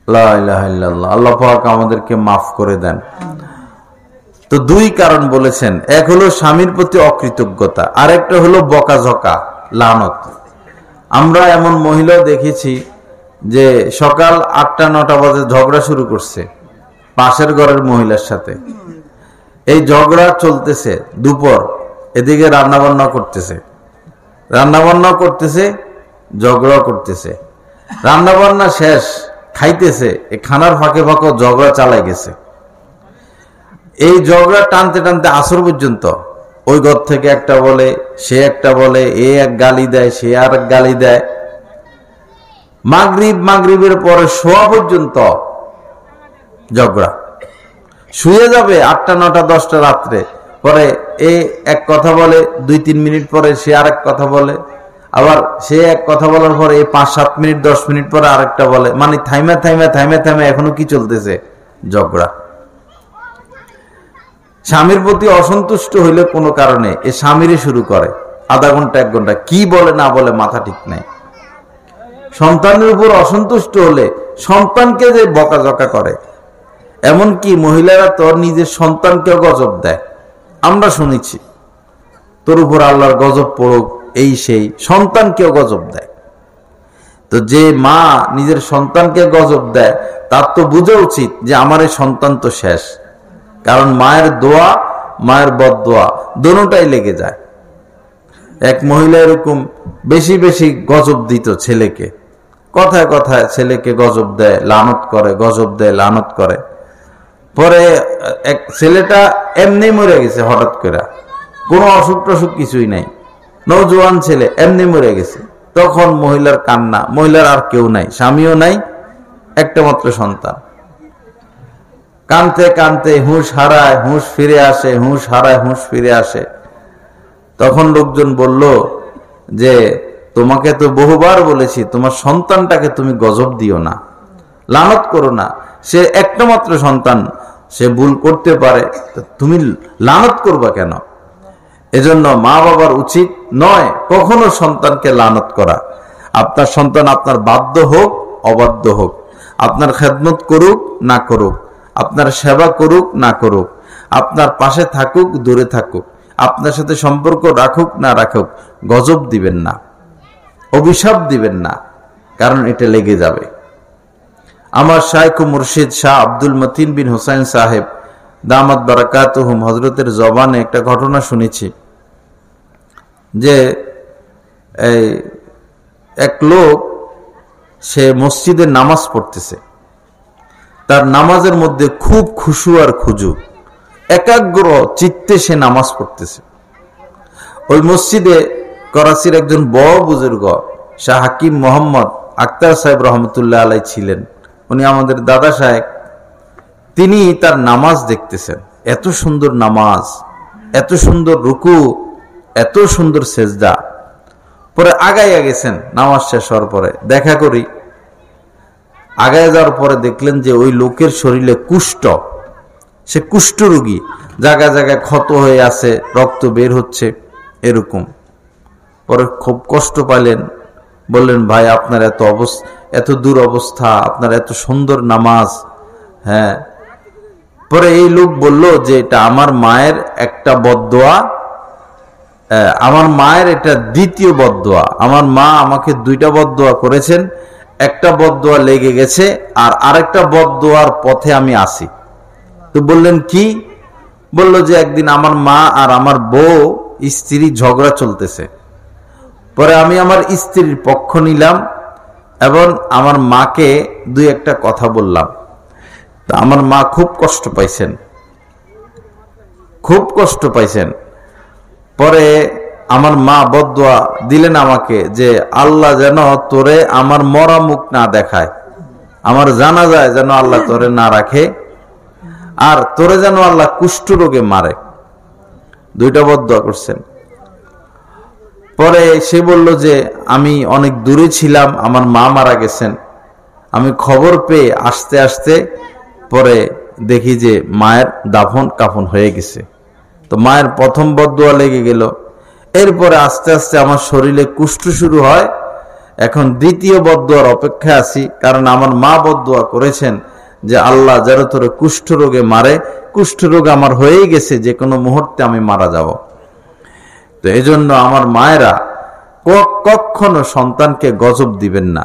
লা ইলাহা ইল্লাল্লাহ, আল্লাহ পাক আমাদেরকে মাফ করে দেন। তো 2 কারণ বলেছেন, এক হলো স্বামীর প্রতি অকৃতজ্ঞতা, আর একটা হলো বকাঝকা, লানত। আমরা এমন মহিলাও দেখেছি যে সকাল 8টা-9টা বাজে ঝগড়া শুরু করছে পাশের ঘরের মহিলার সাথে। এই ঝগড়া চলতেছে দুপুর, এদিকে রান্নাবান্না করতেছে, ঝগড়া করতেছে, রান্নাবান্না শেষ, খাইতেছে, এই খানার ফাঁকে ফাঁকে ঝগড়া চালাই গেছে। এই ঝগড়া টানতে টানতে আসর পর্যন্ত ওই ঘর থেকে একটা বলে, সে একটা বলে, এ এক গালি দেয়, সে আর এক গালি দেয়। মাগরিবের পরে শোয়া পর্যন্ত ঝগড়া। শুয়ে যাবে 8টা, 9টা, 10টা রাত্রে, পরে এ এক কথা বলে, 2-3 মিনিট পরে সে আরেক কথা বলে, আবার সে এক কথা বলার পরে 5-7 মিনিট 10 মিনিট পরে আরেকটা বলে। মানে থাইমে এখনো কি চলতেছে? ঝগড়া। স্বামীর প্রতি অসন্তুষ্ট হইলে কোনো কারণে এ স্বামীরে শুরু করে, আধা ঘন্টা 1 ঘন্টা কি বলে না বলে মাথা ঠিক নাই। সন্তানের উপর অসন্তুষ্ট হলে সন্তানকে যে বকাঝকা করে, এমনকি মহিলারা তো নিজের সন্তানকেও গজব দেয়। আমরা শুনেছি, তোর উপর আল্লাহর গজব পড়ুক, এই সেই, সন্তানকেও গজব দেয়। তো যে মা নিজের সন্তানকে গজব দেয়, তার তো বোঝা উচিত যে আমার এই সন্তান তো শেষ। কারণ মায়ের দোয়া, মায়ের বদদোয়া দোনোটাই লেগে যায়। এক মহিলা এরকম বেশি বেশি গজব দিত ছেলেকে, কথায় কথায় ছেলেকে গজব দেয়, লানত করে, গজব দেয়, লানত করে। পরে এক ছেলেটা এমনি মরে গেছে, হঠাৎ করে, কোনো অসুখ টসুখ কিছুই নাই, নওজোয়ান ছেলে এমনি মরে গেছে। তখন মহিলার কান্না, মহিলার আর কেউ নাই, স্বামীও নাই, একটা মাত্র সন্তান। কানতে কানতে হুঁশ হারায়, হুঁশ ফিরে আসে, হুঁশ হারায়, হুঁশ ফিরে আসে। তখন লোকজন বলল যে তোমাকে তো বহুবার বলেছি তোমার সন্তানটাকে তুমি গজব দিও না, লানত করো না, সে একটা মাত্র সন্তান, সে ভুল করতে পারে, তুমি লানত করবা কেন? এজন্য মা বাবার উচিত নয় কখনো সন্তানকে লানত করা। আপনার সন্তান আপনার বাধ্য হোক অবাধ্য হোক, আপনার খেদমত করুক না করুক, আপনার সেবা করুক না করুক, আপনার পাশে থাকুক দূরে থাকুক, আপনার সাথে সম্পর্ক রাখুক না রাখুক, গজব দিবেন না, অভিশাপ দিবেন না, কারণ এটা লেগে যাবে। আমার শাইখ ও মুর্শিদ শাহ আব্দুল মতিন বিন হুসাইন সাহেব দামাত বারাকাতুহুম হযরতের জবানে একটা ঘটনা শুনেছি যে এক লোক, সে মসজিদে নামাজ পড়তেছে, তার নামাজের মধ্যে খুব খুশু আর খুজু, একাগ্র চিত্তে সে নামাজ পড়তেছে। ওই মসজিদে করাচির একজন বড় বুজুর্গ শাহ হাকিম মোহাম্মদ আক্তার সাহেব রহমতুল্লাহ আলাই ছিলেন, উনি আমাদের দাদা সাহেব। তিনি তার নামাজ দেখতেছেন, এত সুন্দর নামাজ, এত সুন্দর রুকু, এত সুন্দর সেজদা। পরে আগাইয়া গেছেন, নামাজ শেষ হওয়ার পরে দেখা করি। আগায় যাওয়ার পরে দেখলেন যে ওই লোকের শরীরে কুষ্ঠ, সে কুষ্ঠ রোগী, জায়গায় জায়গায় ক্ষত হয়ে আছে, রক্ত বের হচ্ছে এরকম। পরে খুব কষ্ট পাইলেন, বললেন ভাই আপনার এত দূর অবস্থা, আপনার এত সুন্দর নামাজ। হ্যাঁ। পরে এই লোক বলল যে এটা আমার মায়ের একটা বদদোয়া, আমার মায়ের এটা দ্বিতীয় বদদোয়া। আমার মা আমাকে দুইটা বদদোয়া করেছেন, একটা বদদোয়া লেগে গেছে আর আরেকটা বদদোয়ার পথে আমি আসি। তো বললেন কি? বলল যে একদিন আমার মা আর আমার বউ স্ত্রী ঝগড়া চলতেছে, পরে আমি আমার স্ত্রীর পক্ষ নিলাম এবং আমার মাকে দুই একটা কথা বললাম। তা আমার মা খুব কষ্ট পাইছেন, খুব কষ্ট পাইছেন। পরে আমার মা বদদোয়া দিলেন আমাকে যে আল্লাহ যেন তোরে আমার মরা মুখ না দেখায়, আমার জানা যায় যেন আল্লাহ তোরে না রাখে, আর তোরে যেন আল্লাহ কুষ্ঠ রোগে মারে। দুইটা বদদোয়া করছেন। পরে সে বলল যে আমি অনেক দূরে ছিলাম, আমার মা মারা গেছেন, আমি খবর পেয়ে আসতে আসতে পরে দেখি যে মায়ের দাফন কাফন হয়ে গেছে। তো মায়ের প্রথম বদদোয়া লেগে গেল, এরপরে আস্তে আস্তে আমার শরীরে কুষ্ঠ শুরু হয়। এখন দ্বিতীয় বদদোয়ার অপেক্ষায় আছি, কারণ আমার মা বদদোয়া করেছেন যে আল্লাহ যেন তোরে কুষ্ঠ রোগে মারে, কুষ্ঠ রোগ আমার হয়েই গেছে, যে কোনো মুহূর্তে আমি মারা যাব। তো এই জন্য আমার মায়েরা কখনো সন্তানকে গজব দিবেন না।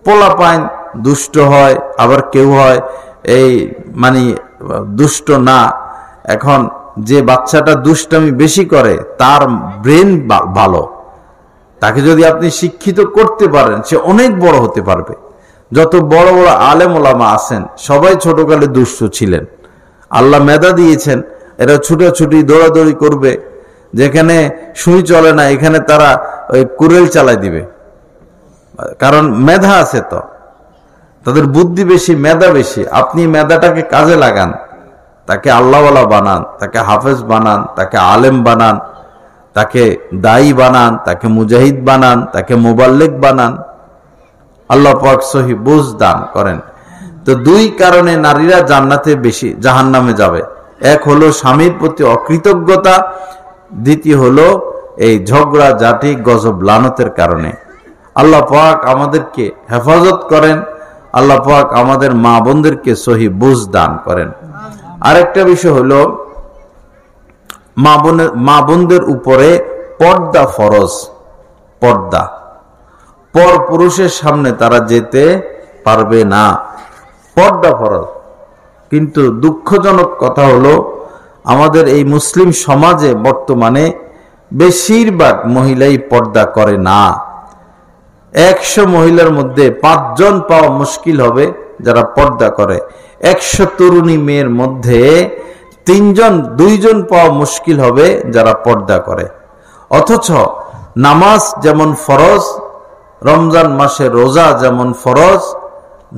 পোলাপাইন দুষ্ট হয়, আবার কেউ হয় এই মানে দুষ্ট না। এখন যে বাচ্চাটা দুষ্টামি বেশি করে তার ব্রেন ভালো, তাকে যদি আপনি শিক্ষিত করতে পারেন সে অনেক বড় হতে পারবে। যত বড় বড় আলেম ওলামা আছেন সবাই ছোটকালে দুষ্ট ছিলেন, আল্লাহ মেধা দিয়েছেন, এরা ছুটাছুটি দৌড়াদৌড়ি করবে, যেখানে সুই চলে না এখানে তারা ওই কুরেল চালাই দিবে, কারণ মেধা আছে, তো তাদের বুদ্ধি বেশি, মেধা বেশি। আপনি মেধাটাকে কাজে লাগান, তাকে আল্লাহওয়ালা বানান, তাকে হাফেজ বানান, তাকে আলেম বানান, তাকে দায়ী বানান, তাকে মুজাহিদ বানান, তাকে মুবাল্লিগ বানান। আল্লাহ পাক সহি বুঝ দান করেন। তো দুই কারণে নারীরা জান্নাতে বেশি, জাহান্নামে যাবে। এক হলো স্বামীর প্রতি অকৃতজ্ঞতা, দ্বিতীয় হলো এই ঝগড়া জাতি গজব লানতের কারণে। আল্লাহ পাক আমাদেরকে হেফাজত করেন, আল্লাহ পাক আমাদের মা বোনদেরকে সহি বুঝ দান করেন। আরেকটা বিষয় হলো মা বোনদের উপরে পর্দা ফরজ। পর্দা, পর পুরুষের সামনে তারা যেতে পারবে না, পর্দা ফরজ। কিন্তু দুঃখজনক কথা হলো আমাদের এই মুসলিম সমাজে বর্তমানে বেশিরভাগ মহিলাই পর্দা করে না। 100 মহিলার মধ্যে 5 জন পাওয়া মুশকিল হবে যারা পর্দা করে। 100 তরুণী মেয়ের মধ্যে 2 জন পাওয়া মুশকিল হবে যারা পর্দা করে। অথচ নামাজ যেমন ফরজ, রমজান মাসে রোজা যেমন ফরজ,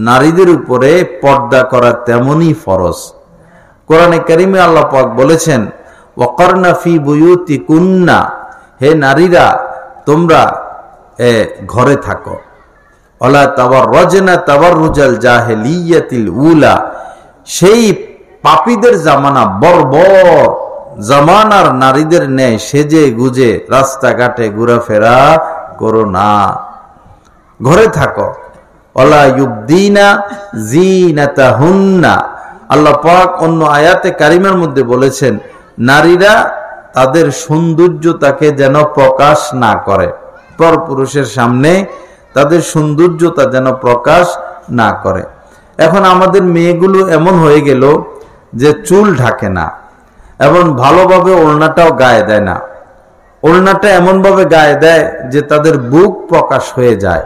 নারীদের উপরে পর্দা করা তেমনই ফরজ। কোরআনে কারিমে আল্লাহ পাক বলেছেন, ওয়াকারনা ফি বুয়ুতিকুন্না, হে নারীরা তোমরা ঘরে থাকো। ওয়ালা তাবাররাজনা তাবাররুজাল জাহিলিয়াতিল উলা, সেই পাপীদের জামানা, বর্বর জামানার নারীদের ন্যায় সেজে গুজে রাস্তাঘাটে ঘোরাফেরা করো না, ঘরে থাকো। ওয়ালা ইউবদিনা জিনাতাহুন্না, আল্লাহ পাক অন্য আয়াতে কারিমার মধ্যে বলেছেন নারীরা তাদের সৌন্দর্যতাকে যেন প্রকাশ না করে, পরপুরুষের সামনে তাদের সৌন্দর্যতা যেন প্রকাশ না করে। এখন আমাদের মেয়েগুলো এমন হয়ে গেল যে চুল ঢাকে না, এবং ভালোভাবে ওড়নাটাও গায়ে দেয় না। ওড়নাটা এমন ভাবে গায়ে দেয় যে তাদের বুক প্রকাশ হয়ে যায়।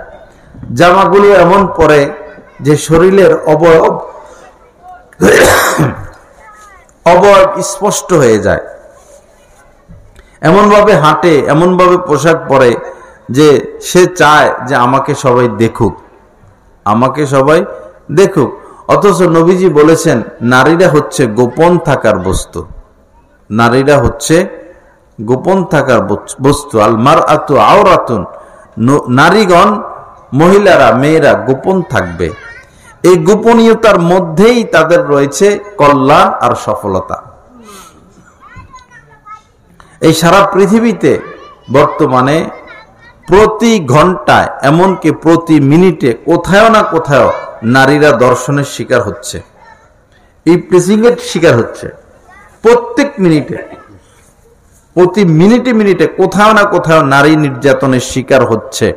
জামাগুলো এমন পরে যে শরীরের অবয়ব স্পষ্ট হয়ে যায়। এমন ভাবে হাঁটে, এমন ভাবে পোশাক পরে যে সে চায় যে আমাকে সবাই দেখুক, আমাকে সবাই দেখুক। অথচ নবীজি বলেছেন নারীরা হচ্ছে গোপন থাকার বস্তু, নারীরা হচ্ছে গোপন থাকার বস্তু। আল মারআতু আওরাতুন, নারীগণ, মহিলারা, মেয়েরা গোপন থাকবে। এই গোপনীয়তার মধ্যেই তাদের রয়েছে কল্যাণ আর সফলতা। এই সারা পৃথিবীতে বর্তমানে প্রতি ঘন্টায়, এমনকি প্রতি মিনিটে কোথাও না কোথাও নারীরা দর্শনের শিকার হচ্ছে, ইভটিজিংয়ের শিকার হচ্ছে। প্রত্যেক মিনিটে, প্রতি মিনিটে মিনিটে কোথাও না কোথাও নারী নির্যাতনের শিকার হচ্ছে।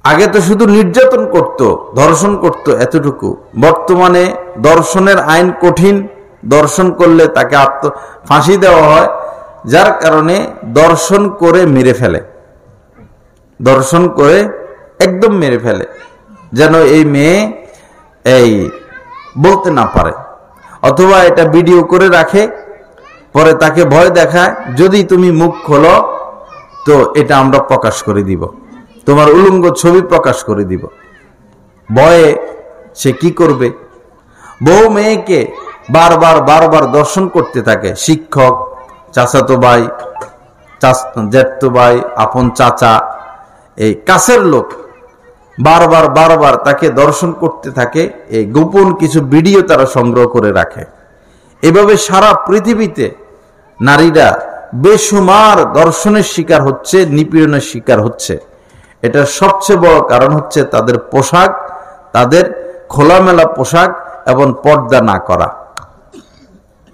আগে তো শুধু নির্যাতন করত, ধর্ষণ করত, এতটুকু। বর্তমানে দর্শনের আইন কঠিন, দর্শন করলে তাকে ফাঁসি দেওয়া হয়, যার কারণে দর্শন করে মেরে ফেলে, দর্শন করে একদম মেরে ফেলে, যেন এই মেয়ে এই বলতে না পারে, অথবা এটা ভিডিও করে রাখে, পরে তাকে ভয় দেখায় যদি তুমি মুখ খোলো তো এটা আমরা প্রকাশ করে দিব, তোমার উলঙ্গ ছবি প্রকাশ করে দিব। ভয়ে সে কি করবে? বহু মেয়েকে বারবার বারবার দর্শন করতে থাকে। শিক্ষক, চাচাতো ভাই, জ্যাঠতো ভাই, আপন চাচা, এই কাছের লোক বারবার বারবার তাকে দর্শন করতে থাকে। এই গোপন কিছু ভিডিও তারা সংগ্রহ করে রাখে। এভাবে সারা পৃথিবীতে নারীরা বেসুমার দর্শনের শিকার হচ্ছে, নিপীড়নের শিকার হচ্ছে। এটার সবচেয়ে বড় কারণ হচ্ছে তাদের পোশাক, তাদের খোলামেলা পোশাক এবং পর্দা না করা,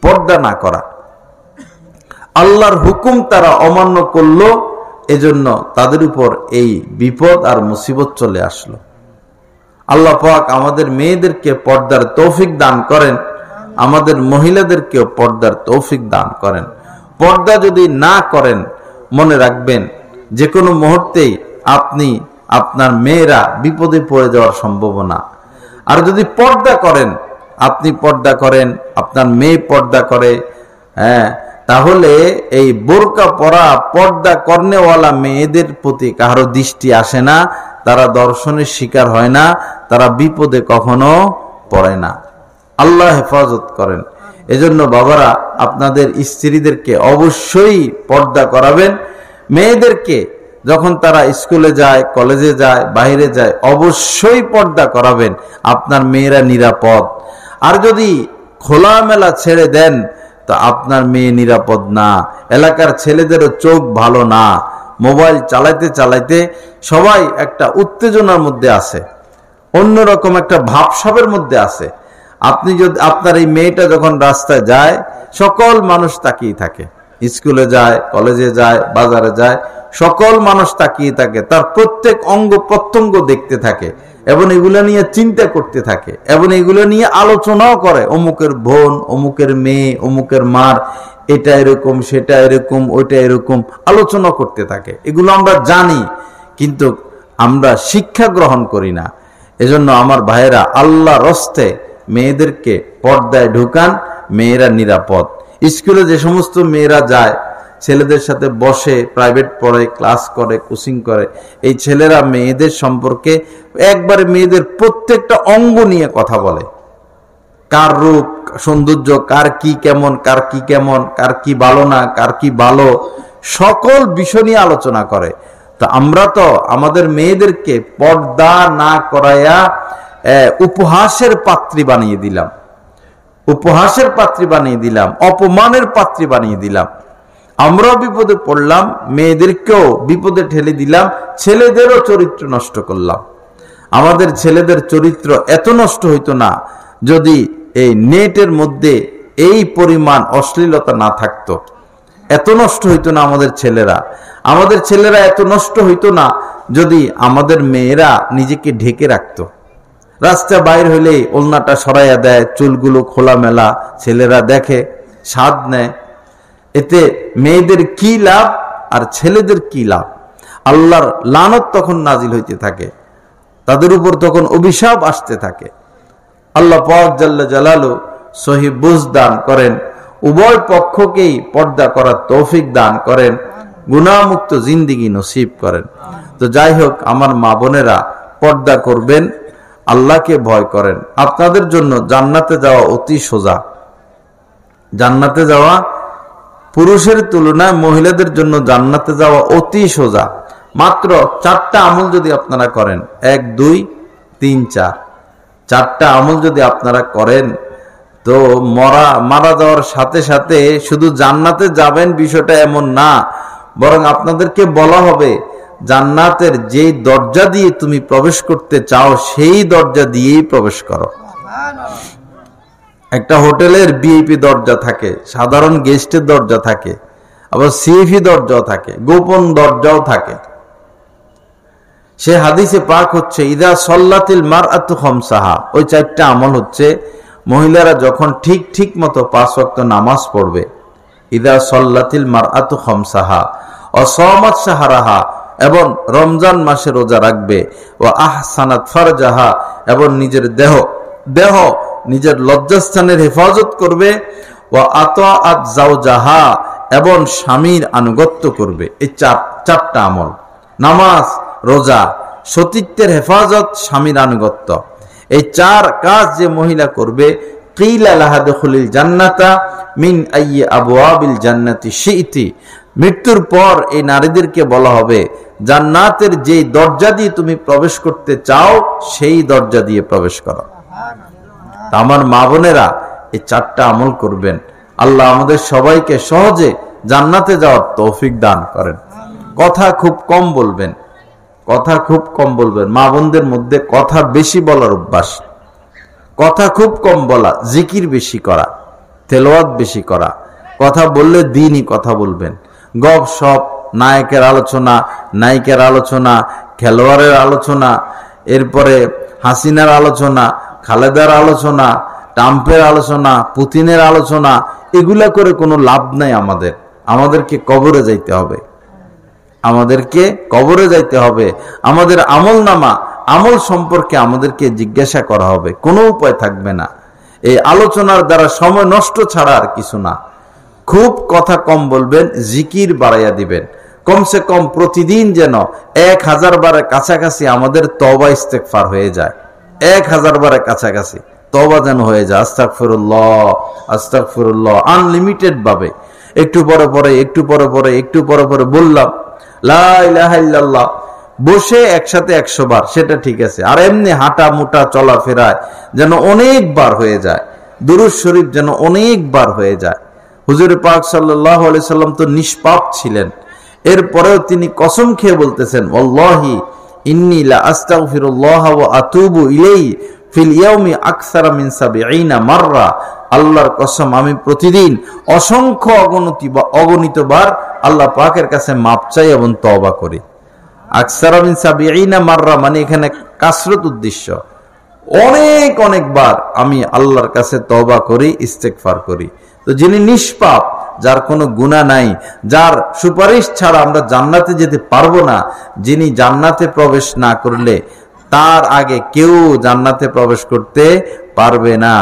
পর্দা না করা। আল্লাহর হুকুম তারা অমান্য করলো, এজন্য তাদের উপর এই বিপদ আর মুসিবত চলে আসলো। আল্লাহ পাক আমাদের মেয়েদেরকে পর্দার তৌফিক দান করেন, আমাদের মহিলাদেরকেও পর্দার তৌফিক দান করেন। পর্দা যদি না করেন, মনে রাখবেন যে কোনো মুহূর্তেই আপনি, আপনার মেয়েরা বিপদে পড়ে যাওয়ার সম্ভাবনা। আর যদি পর্দা করেন, আপনি পর্দা করেন, আপনার মেয়ে পর্দা করে, তাহলে এই বোরকা পরা পর্দা করনেওয়ালা মেয়েদের প্রতি কারো দৃষ্টি আসে না, তারা দর্শনের শিকার হয় না, তারা বিপদে কখনো পড়ে না। আল্লাহ হেফাজত করেন। এজন্য বাবারা, আপনাদের স্ত্রীদেরকে অবশ্যই পর্দা করাবেন। মেয়েদেরকে যখন তারা স্কুলে যায়, কলেজে যায়, বাইরে যায়, অবশ্যই পর্দা করাবেন, আপনার মেয়েরা নিরাপদ। আর যদি খোলামেলা ছেড়ে দেন তো আপনার মেয়ে নিরাপদ না। এলাকার ছেলেদেরও চোখ ভালো না, মোবাইল চালাইতে চালাইতে সবাই একটা উত্তেজনার মধ্যে আছে, অন্যরকম একটা ভাবসাবের মধ্যে আছে। আপনি যদি, আপনার এই মেয়েটা যখন রাস্তায় যায়, সকল মানুষ তাকিয়ে থাকে, স্কুলে যায়, কলেজে যায়, বাজারে যায়, সকল মানুষ তাকিয়ে থাকে, তার প্রত্যেক অঙ্গ প্রত্যঙ্গ দেখতে থাকে, এবং এগুলো নিয়ে চিন্তা করতে থাকে, এবং এগুলো নিয়ে আলোচনাও করে। অমুকের বোন, অমুকের মেয়ে, অমুকের মার এটা এরকম, সেটা এরকম, ওইটা এরকম আলোচনা করতে থাকে। এগুলো আমরা জানি, কিন্তু আমরা শিক্ষা গ্রহণ করি না। এজন্য আমার ভাইয়েরা, আল্লাহর রাস্তে মেয়েদেরকে পর্দায় ঢুকান, মেয়েরা নিরাপদ। স্কুলে যে সমস্ত মেয়েরা যায়, ছেলেদের সাথে বসে, প্রাইভেট পড়ে, ক্লাস করে, কোচিং করে, এই ছেলেরা মেয়েদের সম্পর্কে একবারে মেয়েদের প্রত্যেকটা অঙ্গ নিয়ে কথা বলে। কার রূপ সৌন্দর্য, কার কি কেমন, কার কি কেমন, কার কি ভালো না, কার কি ভালো, সকল বিষয় নিয়ে আলোচনা করে। তো আমরা তো আমাদের মেয়েদেরকে পর্দা না করাইয়া উপহাসের পাত্রী বানিয়ে দিলাম, উপহাসের পাত্রী বানিয়ে দিলাম, অপমানের পাত্রী বানিয়ে দিলাম। আমরাও বিপদে পড়লাম, মেয়েদেরকেও বিপদে ঠেলে দিলাম, ছেলেদেরও চরিত্র নষ্ট করলাম। আমাদের ছেলেদের চরিত্র এত নষ্ট হইতো না যদি এই নেটের মধ্যে এই পরিমাণ অশ্লীলতা না থাকতো। এত নষ্ট হইতো না আমাদের ছেলেরা। আমাদের ছেলেরা এত নষ্ট হইতো না যদি আমাদের মেয়েরা নিজেকে ঢেকে রাখতো। রাস্তা বাইর হইলে ওলনাটা সরাইয়া দেয়, চুলগুলো খোলামেলা, ছেলেরা দেখে, স্বাদ নেয়। এতে মেয়েদের কি লাভ আর ছেলেদের কি লাভ? আল্লাহর লানত তখন নাজিল হইতে থাকে, তাদের উপর তখন অভিশাপ আসতে থাকে। আল্লাহ পাক জাল্লা জালালু সহি বুঝ দান করেন, উভয় পক্ষকেই পর্দা করার তৌফিক দান করেন, গুনাহমুক্ত জিন্দেগি নসিব করেন। তো যাই হোক, আমার মা বোনেরা, পর্দা করবেন, আল্লাহকে ভয় করেন। আপনাদের জন্য জান্নাতে যাওয়া অতি সোজা। জান্নাতে যাওয়া পুরুষের তুলনায় মহিলাদের জন্য জান্নাতে যাওয়া অতি সোজা। মাত্র 4টা আমল যদি আপনারা করেন, 1, 2, 3, 4, 4টা আমল যদি আপনারা করেন, তো মারা যাওয়ার সাথে সাথে শুধু জান্নাতে যাবেন বিষয়টা এমন না, বরং আপনাদেরকে বলা হবে জান্নাতের যেই দরজা দিয়ে তুমি প্রবেশ করতে চাও সেই দরজা দিয়েই প্রবেশ করো। একটা হোটেলের ভিআইপি দরজা থাকে, সাধারণ গেস্টের দরজা থাকে, আবার সিএফি দরজাও থাকে, গোপন দরজাও থাকে। সে হাদিসে পাক হচ্ছে ইদা সল্লাতিল মারআতু খামসাহা। ওই 4টা আমল হচ্ছে মহিলারা যখন ঠিক মতো 5 ওয়াক্ত নামাজ পড়বে, ইদা সল্লাতিল মারআতু খামসাহা ও সামাত শাহরাহা, এবং রমজান মাসে রোজা রাখবে, ও আহসানাত ফারজাহা, এবং নিজের দেহ নিজের লজ্জাস্থানের হেফাজত করবে, ও আতাআত যাওজাহা, এবং স্বামীর আনুগত্য করবে। এই 4টা আমল, নামাজ, রোজা, সতীত্বের হেফাজত, স্বামীর আনুগত্য, এই 4 কাজ যে মহিলা করবে, কিলা লাহা দুখুলিল জান্নাতা মিন আইয়ি আবওয়াবিল জান্নাতি শিইতি, মৃত্যুর পর এই নারীদেরকে বলা হবে জান্নাতের যেই দরজা দিয়ে তুমি প্রবেশ করতে চাও সেই দরজা দিয়ে প্রবেশ করো। আমার মা বোনেরা, এই 4টা আমল করবেন, আল্লাহ আমাদের সবাইকে সহজে জান্নাতে যাওয়ার তৌফিক দান করেন। কথা খুব কম বলবেন, কথা খুব কম বলবেন। মা বোনদের মধ্যে কথা বেশি বলার অভ্যাস, কথা খুব কম বলা, জিকির বেশি করা, তেলাওয়াত বেশি করা। কথা বললে দ্বীনি কথা বলবেন। গপ সপ, নায়কের আলোচনা, নায়িকার আলোচনা, খেলোয়াড়ের আলোচনা, এরপরে হাসিনার আলোচনা, খালেদার আলোচনা, ট্রাম্পের আলোচনা, পুতিনের আলোচনা, এগুলা করে কোনো লাভ নাই। আমাদেরকে কবরে যাইতে হবে, আমাদেরকে কবরে যাইতে হবে। আমাদের আমল নামা, আমল সম্পর্কে আমাদেরকে জিজ্ঞাসা করা হবে, কোনো উপায় থাকবে না। এই আলোচনার দ্বারা সময় নষ্ট ছাড়া আর কিছু না। খুব কথা কম বলবেন, জিকির বাড়াইয়া দিবেন। কমসে কম প্রতিদিন যেন 1000 বারের কাছাকাছি আমাদের তওবা ইস্তেগফার হয়ে যায়। 1000 বারের কাছাকাছি তওবা যেন হয়ে যায়। আস্তাগফিরুল্লাহ, আস্তাগফিরুল্লাহ, আনলিমিটেড ভাবে, একটু পরে পরে বললাম লা ইলাহা ইল্লাল্লাহ, বসে একসাথে 100 বার, সেটা ঠিক আছে। আর এমনি হাঁটা মোটা চলাফেরায় যেন অনেকবার হয়ে যায়। দুরূদ শরীফ যেন অনেকবার হয়ে যায়। হুজুর পাক সাল্লাল্লাহু আলাইহি সাল্লাম তো নিষ্পাপ ছিলেন, এরপরেও তিনি কসম খেয়ে বলতেছেন, ওয়াল্লাহি ইন্নী লা আস্তাগফিরুল্লাহ ওয়া আতুবু ইলাইহি ফিল ইয়াউমি আকসারা মিন 70 মাররা। আল্লাহর কসম, আমি প্রতিদিন অসংখ্য অগণিত বার আল্লাহ পাকের কাছে মাপ চাই এবং তওবা করি। আকসারা মিন 70 মাররা মানে এখানে কাসরত উদ্দেশ্য, অনেক বার আমি আল্লাহর কাছে তওবা করি, ইস্তেগফার করি। তো যিনি নিষ্পাপ, যার কোনো গুনাহ নাই, যার সুপারিশ ছাড়া আমরা জান্নাতে যেতে পারবো না, যিনি জান্নাতে প্রবেশ না করলে তার আগে কেউ জান্নাতে প্রবেশ করতে পারবে না।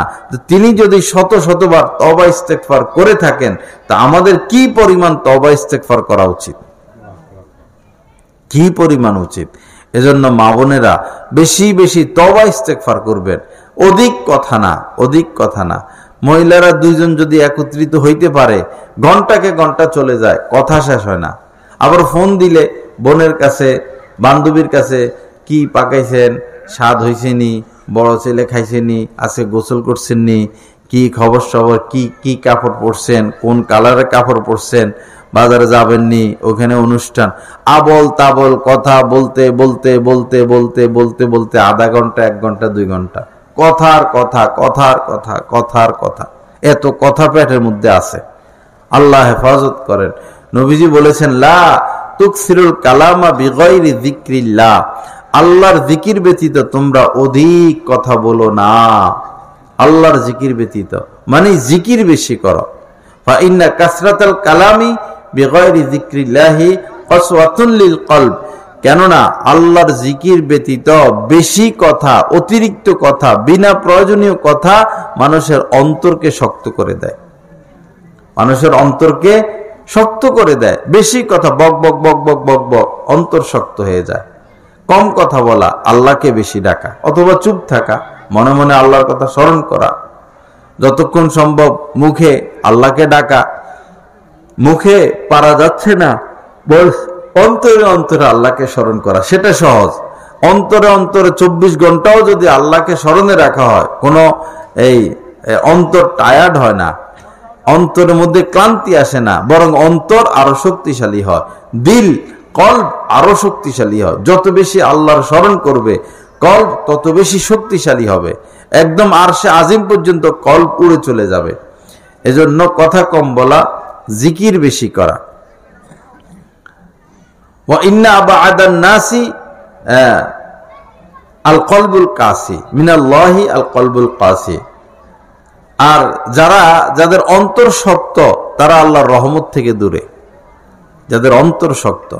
তিনি যদি শত শতবার তওবা ইস্তেগফার করে থাকেন, তা আমাদের কি পরিমাণ তওবা ইস্তেগফার করা উচিত, কি পরিমাণ উচিত। এজন্য মা বোনেরা বেশি বেশি তওবা ইস্তেগফার করবেন, অধিক কথা না, অধিক কথা না। মহিলারা দুইজন যদি একত্রিত হইতে পারে, ঘন্টাকে ঘন্টা চলে যায়, কথা শেষ হয় না। আবার ফোন দিলে বোনের কাছে, বান্ধবীর কাছে, কি পাকাইছেন, স্বাদ হয়েছে নি, বড় ছেলে খাইছে নি, আজকে গোসল করছেন নি, কি খবর সবর, কি কি কাপড় পরছেন, কোন কালারের কাপড় পরছেন, বাজারে যাবেননি, ওখানে অনুষ্ঠান, আবল তাবল কথা বলতে বলতে বলতে বলতে বলতে বলতে আধা ঘন্টা, 1 ঘন্টা, 2 ঘন্টা, কথার কথা, কথার কথা, কথার কথা, এত কথা পেটের মধ্যে আছে। আল্লাহ হেফাজত করেন। নবীজি বলেছেন, লা তুকসিরুল কালামা বিগাইরি যিকরিল্লাহ, আল্লাহর জিকির ব্যতীত তোমরা অধিক কথা বলো না। আল্লাহর জিকির ব্যতীত মানে জিকির বেশি করো। ফা ইন্না কাসরাতাল কালামি বিগাইরি যিকরিল্লাহি কাসওয়াতুন লিল কলব, কেননা আল্লাহর জিকির ব্যতীত বেশি কথা, অতিরিক্ত কথা, বিনা প্রয়োজনীয় কথা মানুষের অন্তরকে শক্ত করে দেয়, মানুষের অন্তরকে শক্ত করে দেয়। বেশি কথা, বক বক বক বক বক বক, অন্তর শক্ত হয়ে যায়। কম কথা বলা, আল্লাহকে বেশি ডাকা, অথবা চুপ থাকা, মনে মনে আল্লাহর কথা স্মরণ করা, যতক্ষণ সম্ভব মুখে আল্লাহকে ডাকা। মুখে পারা যাচ্ছে না, অন্তরে অন্তরে আল্লাহকে স্মরণ করা, সেটা সহজ। অন্তরে অন্তরে 24 ঘন্টাও যদি আল্লাহকে স্মরণে রাখা হয়, কোনো এই অন্তর টায়ার্ড হয় না, অন্তরের মধ্যে ক্লান্তি আসে না, বরং অন্তর আরো শক্তিশালী হয়, দিল কলব আরো শক্তিশালী হয়। যত বেশি আল্লাহর স্মরণ করবে কলব তত বেশি শক্তিশালী হবে, একদম আরশে আজিম পর্যন্ত কলব উড়ে চলে যাবে। এজন্য কথা কম বলা, জিকির বেশি করা। ওয়া ইন্না আবাদান নাসি আল কলবুল কাসি মিনাল্লাহি আল কলবুল কাসি, আর যাদের অন্তর শক্ত তারা আল্লাহর রহমত থেকে দূরে, যাদের অন্তর শক্ত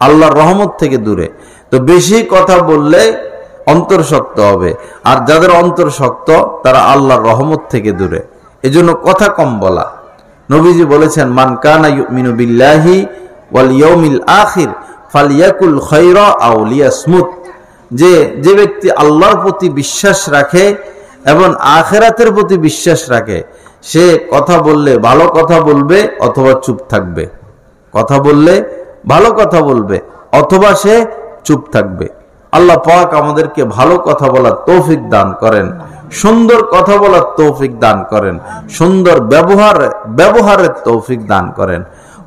আল্লাহর রহমত থেকে দূরে। তো বেশি কথা বললে অন্তর শক্ত হবে, আর যাদের অন্তর শক্ত তারা আল্লাহর রহমত থেকে দূরে। এজন্য কথা কম বলা। নবীজি বলেছেন, মান কানা ইউমিনু বিল্লাহি ওয়াল ইয়াউমিল আখির ফালিয়াকুল খায়রা আও লিয়াসমুত, যে ব্যক্তি আল্লাহর প্রতি বিশ্বাস রাখে এবং আখিরাতের প্রতি বিশ্বাস রাখে, সে কথা বললে ভালো কথা বলবে অথবা চুপ থাকবে, কথা বললে ভালো কথা বলবে অথবা সে চুপ থাকবে। আল্লাহ পাক আমাদেরকে ভালো কথা বলার তৌফিক দান করেন, সুন্দর কথা বলার তৌফিক দান করেন, সুন্দর ব্যবহারের তৌফিক দান করেন।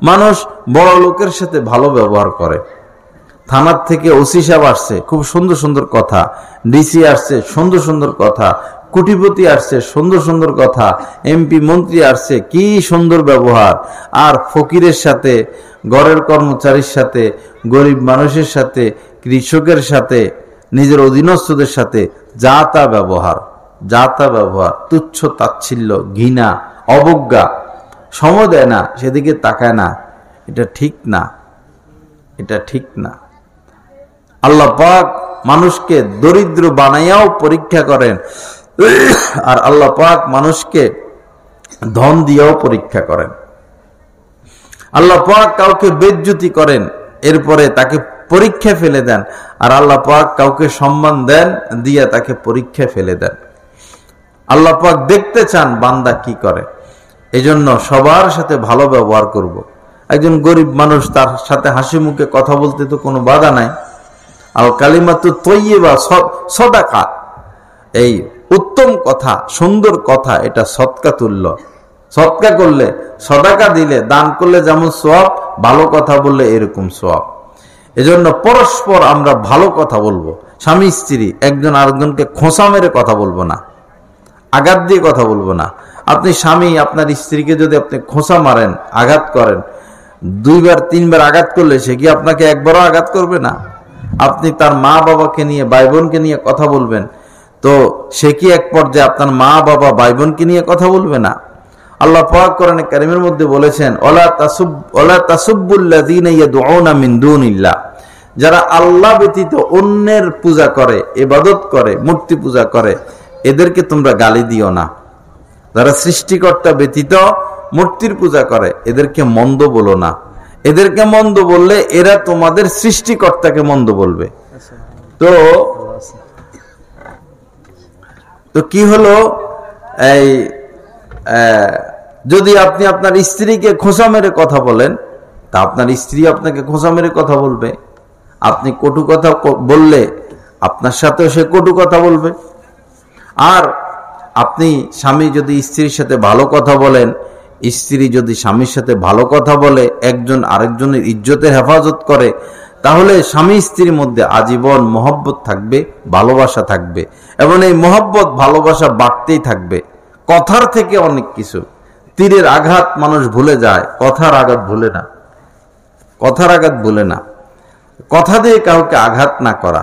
মানুষ বড় লোকের সাথে ভালো ব্যবহার করে, থানার থেকে ওসি সাহেব আসছে, খুব সুন্দর সুন্দর কথা, ডিসি আসছে, সুন্দর সুন্দর কথা, কোটিপতি আসছে, সুন্দর সুন্দর কথা, এমপি মন্ত্রী আসছে, কি সুন্দর ব্যবহার। আর ফকিরের সাথে, ঘরের কর্মচারীর সাথে, গরিব মানুষের সাথে, কৃষকের সাথে, নিজের অধীনস্থদের সাথে যা তা ব্যবহার, যা তা ব্যবহার, তুচ্ছ তাচ্ছিল্য, ঘৃণা, অবজ্ঞা, সময় দেয় না, সেদিকে তাকায় না। এটা ঠিক না, এটা ঠিক না। আল্লাহ পাক মানুষকে দরিদ্র বানাইয়াও পরীক্ষা করেন, আর আল্লাহ পাক মানুষকে ধন দিয়েও পরীক্ষা করেন। আল্লাহ পাক কাউকে বেজ্জতি করেন, এরপরে তাকে পরীক্ষা ফেলে দেন, আর আল্লাহ পাক কাউকে সম্মান দেন, দিয়ে তাকে পরীক্ষা ফেলে দেন। আল্লাহ পাক দেখতে চান বান্দা কি করে। এজন্য সবার সাথে ভালো ব্যবহার করব। একজন গরিব মানুষ, তার সাথে হাসি মুখে কথা বলতে তো কোনো বাধা নাই। আল কালিমাতু তাইয়্যিবা সাদাকা, এই উত্তম কথা, সুন্দর কথা, এটা সদকা তুল্য। সদকা করলে, সদাকা দিলে, দান করলে যেমন সওয়াব, ভালো কথা বললে এরকম সওয়াব। এজন্য পরস্পর আমরা ভালো কথা বলবো। স্বামী স্ত্রী একজন আরেকজনকে খোঁচা মেরে কথা বলবো না, আঘাত দিয়ে কথা বলবো না। আপনি স্বামী আপনার স্ত্রীকে যদি আপনি খোঁচা মারেন, আঘাত করেন, 2বার 3বার আঘাত করলে সে কি আপনাকে একবারও আঘাত করবে না? আপনি তার মা বাবাকে নিয়ে, ভাই বোনকে নিয়ে কথা বলবেন, তো সে কি এক পর্যায়ে আপনার মা বাবা ভাই বোনকে নিয়ে কথা বলবে না? আল্লাহ পাক কোরআনে কারীমের মধ্যে বলেছেন, ওয়ালা তাসুব্বুল্লাযীনা ইয়াদউনা মিন দুনিল্লাহ, যারা আল্লাহ ব্যতীত অন্যের পূজা করে, ইবাদত করে, মূর্তি পূজা করে, এদেরকে তোমরা গালি দিও না। যারা সৃষ্টিকর্তা ব্যতীত মূর্তির পূজা করে, এদেরকে মন্দ বলো না। এদেরকে মন্দ বললে এরা তোমাদের সৃষ্টিকর্তাকে মন্দ বলবে। তো কি হলো, এই যদি আপনি আপনার স্ত্রীকে খোঁচা মেরে কথা বলেন, তা আপনার স্ত্রী আপনাকে খোঁচা মেরে কথা বলবে। আপনি কটু কথা বললে আপনার সাথেও সে কটু কথা বলবে। আর আপনি স্বামী যদি স্ত্রীর সাথে ভালো কথা বলেন, স্ত্রী যদি স্বামীর সাথে ভালো কথা বলে, একজন আরেকজনের ইজ্জতের হেফাজত করে, তাহলে স্বামী স্ত্রীর মধ্যে আজীবন মহব্বত থাকবে, ভালোবাসা থাকবে, এবং এই মহব্বত ভালোবাসা বাড়তেই থাকবে। কথার থেকে অনেক কিছু, তীরের আঘাত মানুষ ভুলে যায়, কথার আঘাত ভুলে না। কথার আঘাত ভুলে না। কথা দিয়ে কাউকে আঘাত না করা,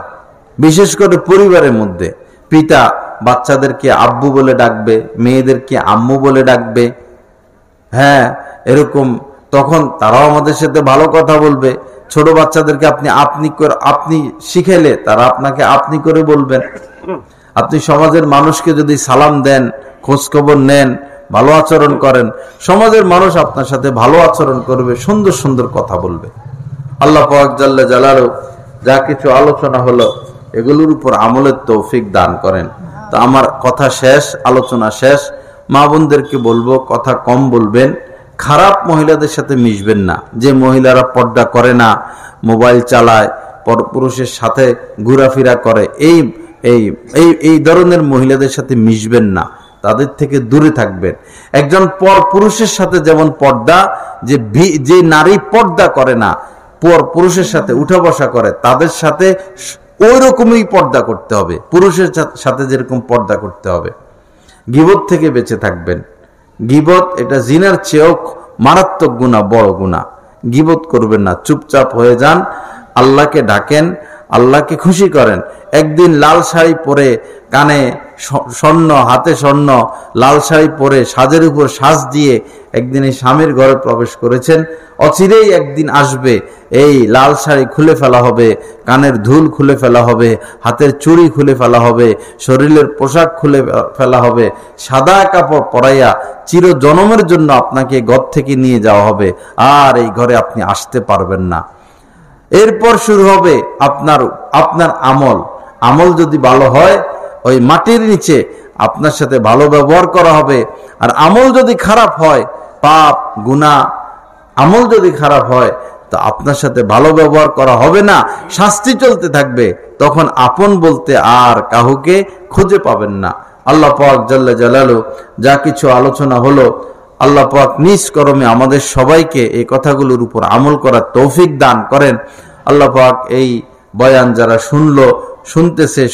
বিশেষ করে পরিবারের মধ্যে। পিতা বাচ্চাদেরকে আব্বু বলে ডাকবে, মেয়েদেরকে আম্মু বলে ডাকবে, হ্যাঁ এরকম, তখন তারাও আমাদের সাথে ভালো কথা বলবে। ছোট বাচ্চাদেরকে আপনি শিখাইলে তারা আপনাকে আপনি করে বলবেন। আপনি সমাজের মানুষকে যদি সালাম দেন, খোঁজ খবর নেন, ভালো আচরণ করেন, সমাজের মানুষ আপনার সাথে ভালো আচরণ করবে, সুন্দর সুন্দর কথা বলবে। আল্লাহ পাক জাল্লা জালালু যা কিছু আলোচনা হলো, এগুলোর উপর আমলের তৌফিক দান করেন। তো আমার কথা শেষ, আলোচনা শেষ। মা বোনদেরকে বলবো, কথা কম বলবেন, খারাপ মহিলাদের সাথে মিশবেন না। যে মহিলারা পর্দা করে না, মোবাইল চালায়, পরপুরুষের সাথে ঘোরাফেরা করে, এই ধরনের মহিলাদের সাথে মিশবেন না, তাদের থেকে দূরে থাকবেন। একজন পরপুরুষের সাথে যেমন পর্দা, যে নারী পর্দা করে না, পরপুরুষের সাথে উঠা বসা করে, তাদের সাথে ওই রকমই পর্দা করতে হবে, পুরুষের সাথে যেরকম পর্দা করতে হবে। গীবত থেকে বেঁচে থাকবেন। গীবত এটা জিনার চেয়েও মারাত্মক গুনাহ, বড় গুনাহ। গীবত করবেন না, চুপচাপ হয়ে যান, আল্লাহকে ডাকেন, আল্লাহকে খুশি করেন। একদিন লাল শাড়ি পরে, কানে স্বর্ণ, হাতে স্বর্ণ, লাল শাড়ি পরে, সাজের উপর সাজ দিয়ে একদিন এই স্বামীর ঘরে প্রবেশ করেছেন। অচিরেই একদিন আসবে, এই লাল শাড়ি খুলে ফেলা হবে, কানের দুল খুলে ফেলা হবে, হাতের চুড়ি খুলে ফেলা হবে, শরীরের পোশাক খুলে ফেলা হবে, সাদা কাপড় পরাইয়া চির জনমের জন্য আপনাকে ঘর থেকে নিয়ে যাওয়া হবে, আর এই ঘরে আপনি আসতে পারবেন না। এরপর শুরু হবে আপনার আমল যদি ভালো হয়, ওই মাটির নিচে আপনার সাথে ভালো ব্যবহার করা হবে। আর আমল যদি খারাপ হয়, পাপ গুনাহ আমল যদি খারাপ হয়, তো আপনার সাথে ভালো ব্যবহার করা হবে না, শাস্তি চলতে থাকবে। তখন আপন বলতে আর কাউকে খুঁজে পাবেন না। আল্লাহ পাক জাল্লা জালালু যা কিছু আলোচনা হলো, আল্লাহ পাক নিজ করমে আমাদের সবাইকে এই কথাগুলোর উপর আমল করার তৌফিক দান করেন। আল্লাহ পাক এই বয়ান যারা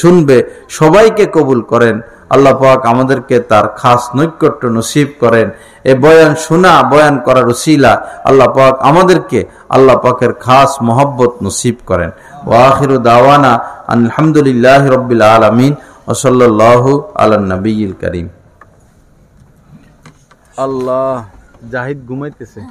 শুনবে সবাইকে কবুল করেন। আল্লাহ পাক আমাদেরকে তার খাস নৈকট্য নসিব করেন। এই বয়ান করার উসিলা আল্লাহ পাক আমাদেরকে আল্লাহ পাকের খাস মহব্বত নসিব করেন। ওয়া আখিরু দাওয়ানা আলহামদুলিল্লাহি রাব্বিল আলামিন ওয়া সাল্লাল্লাহু আলা নবিয়িল কারীম। আল্লাহ, জাহিদ ঘুমাইতেছে।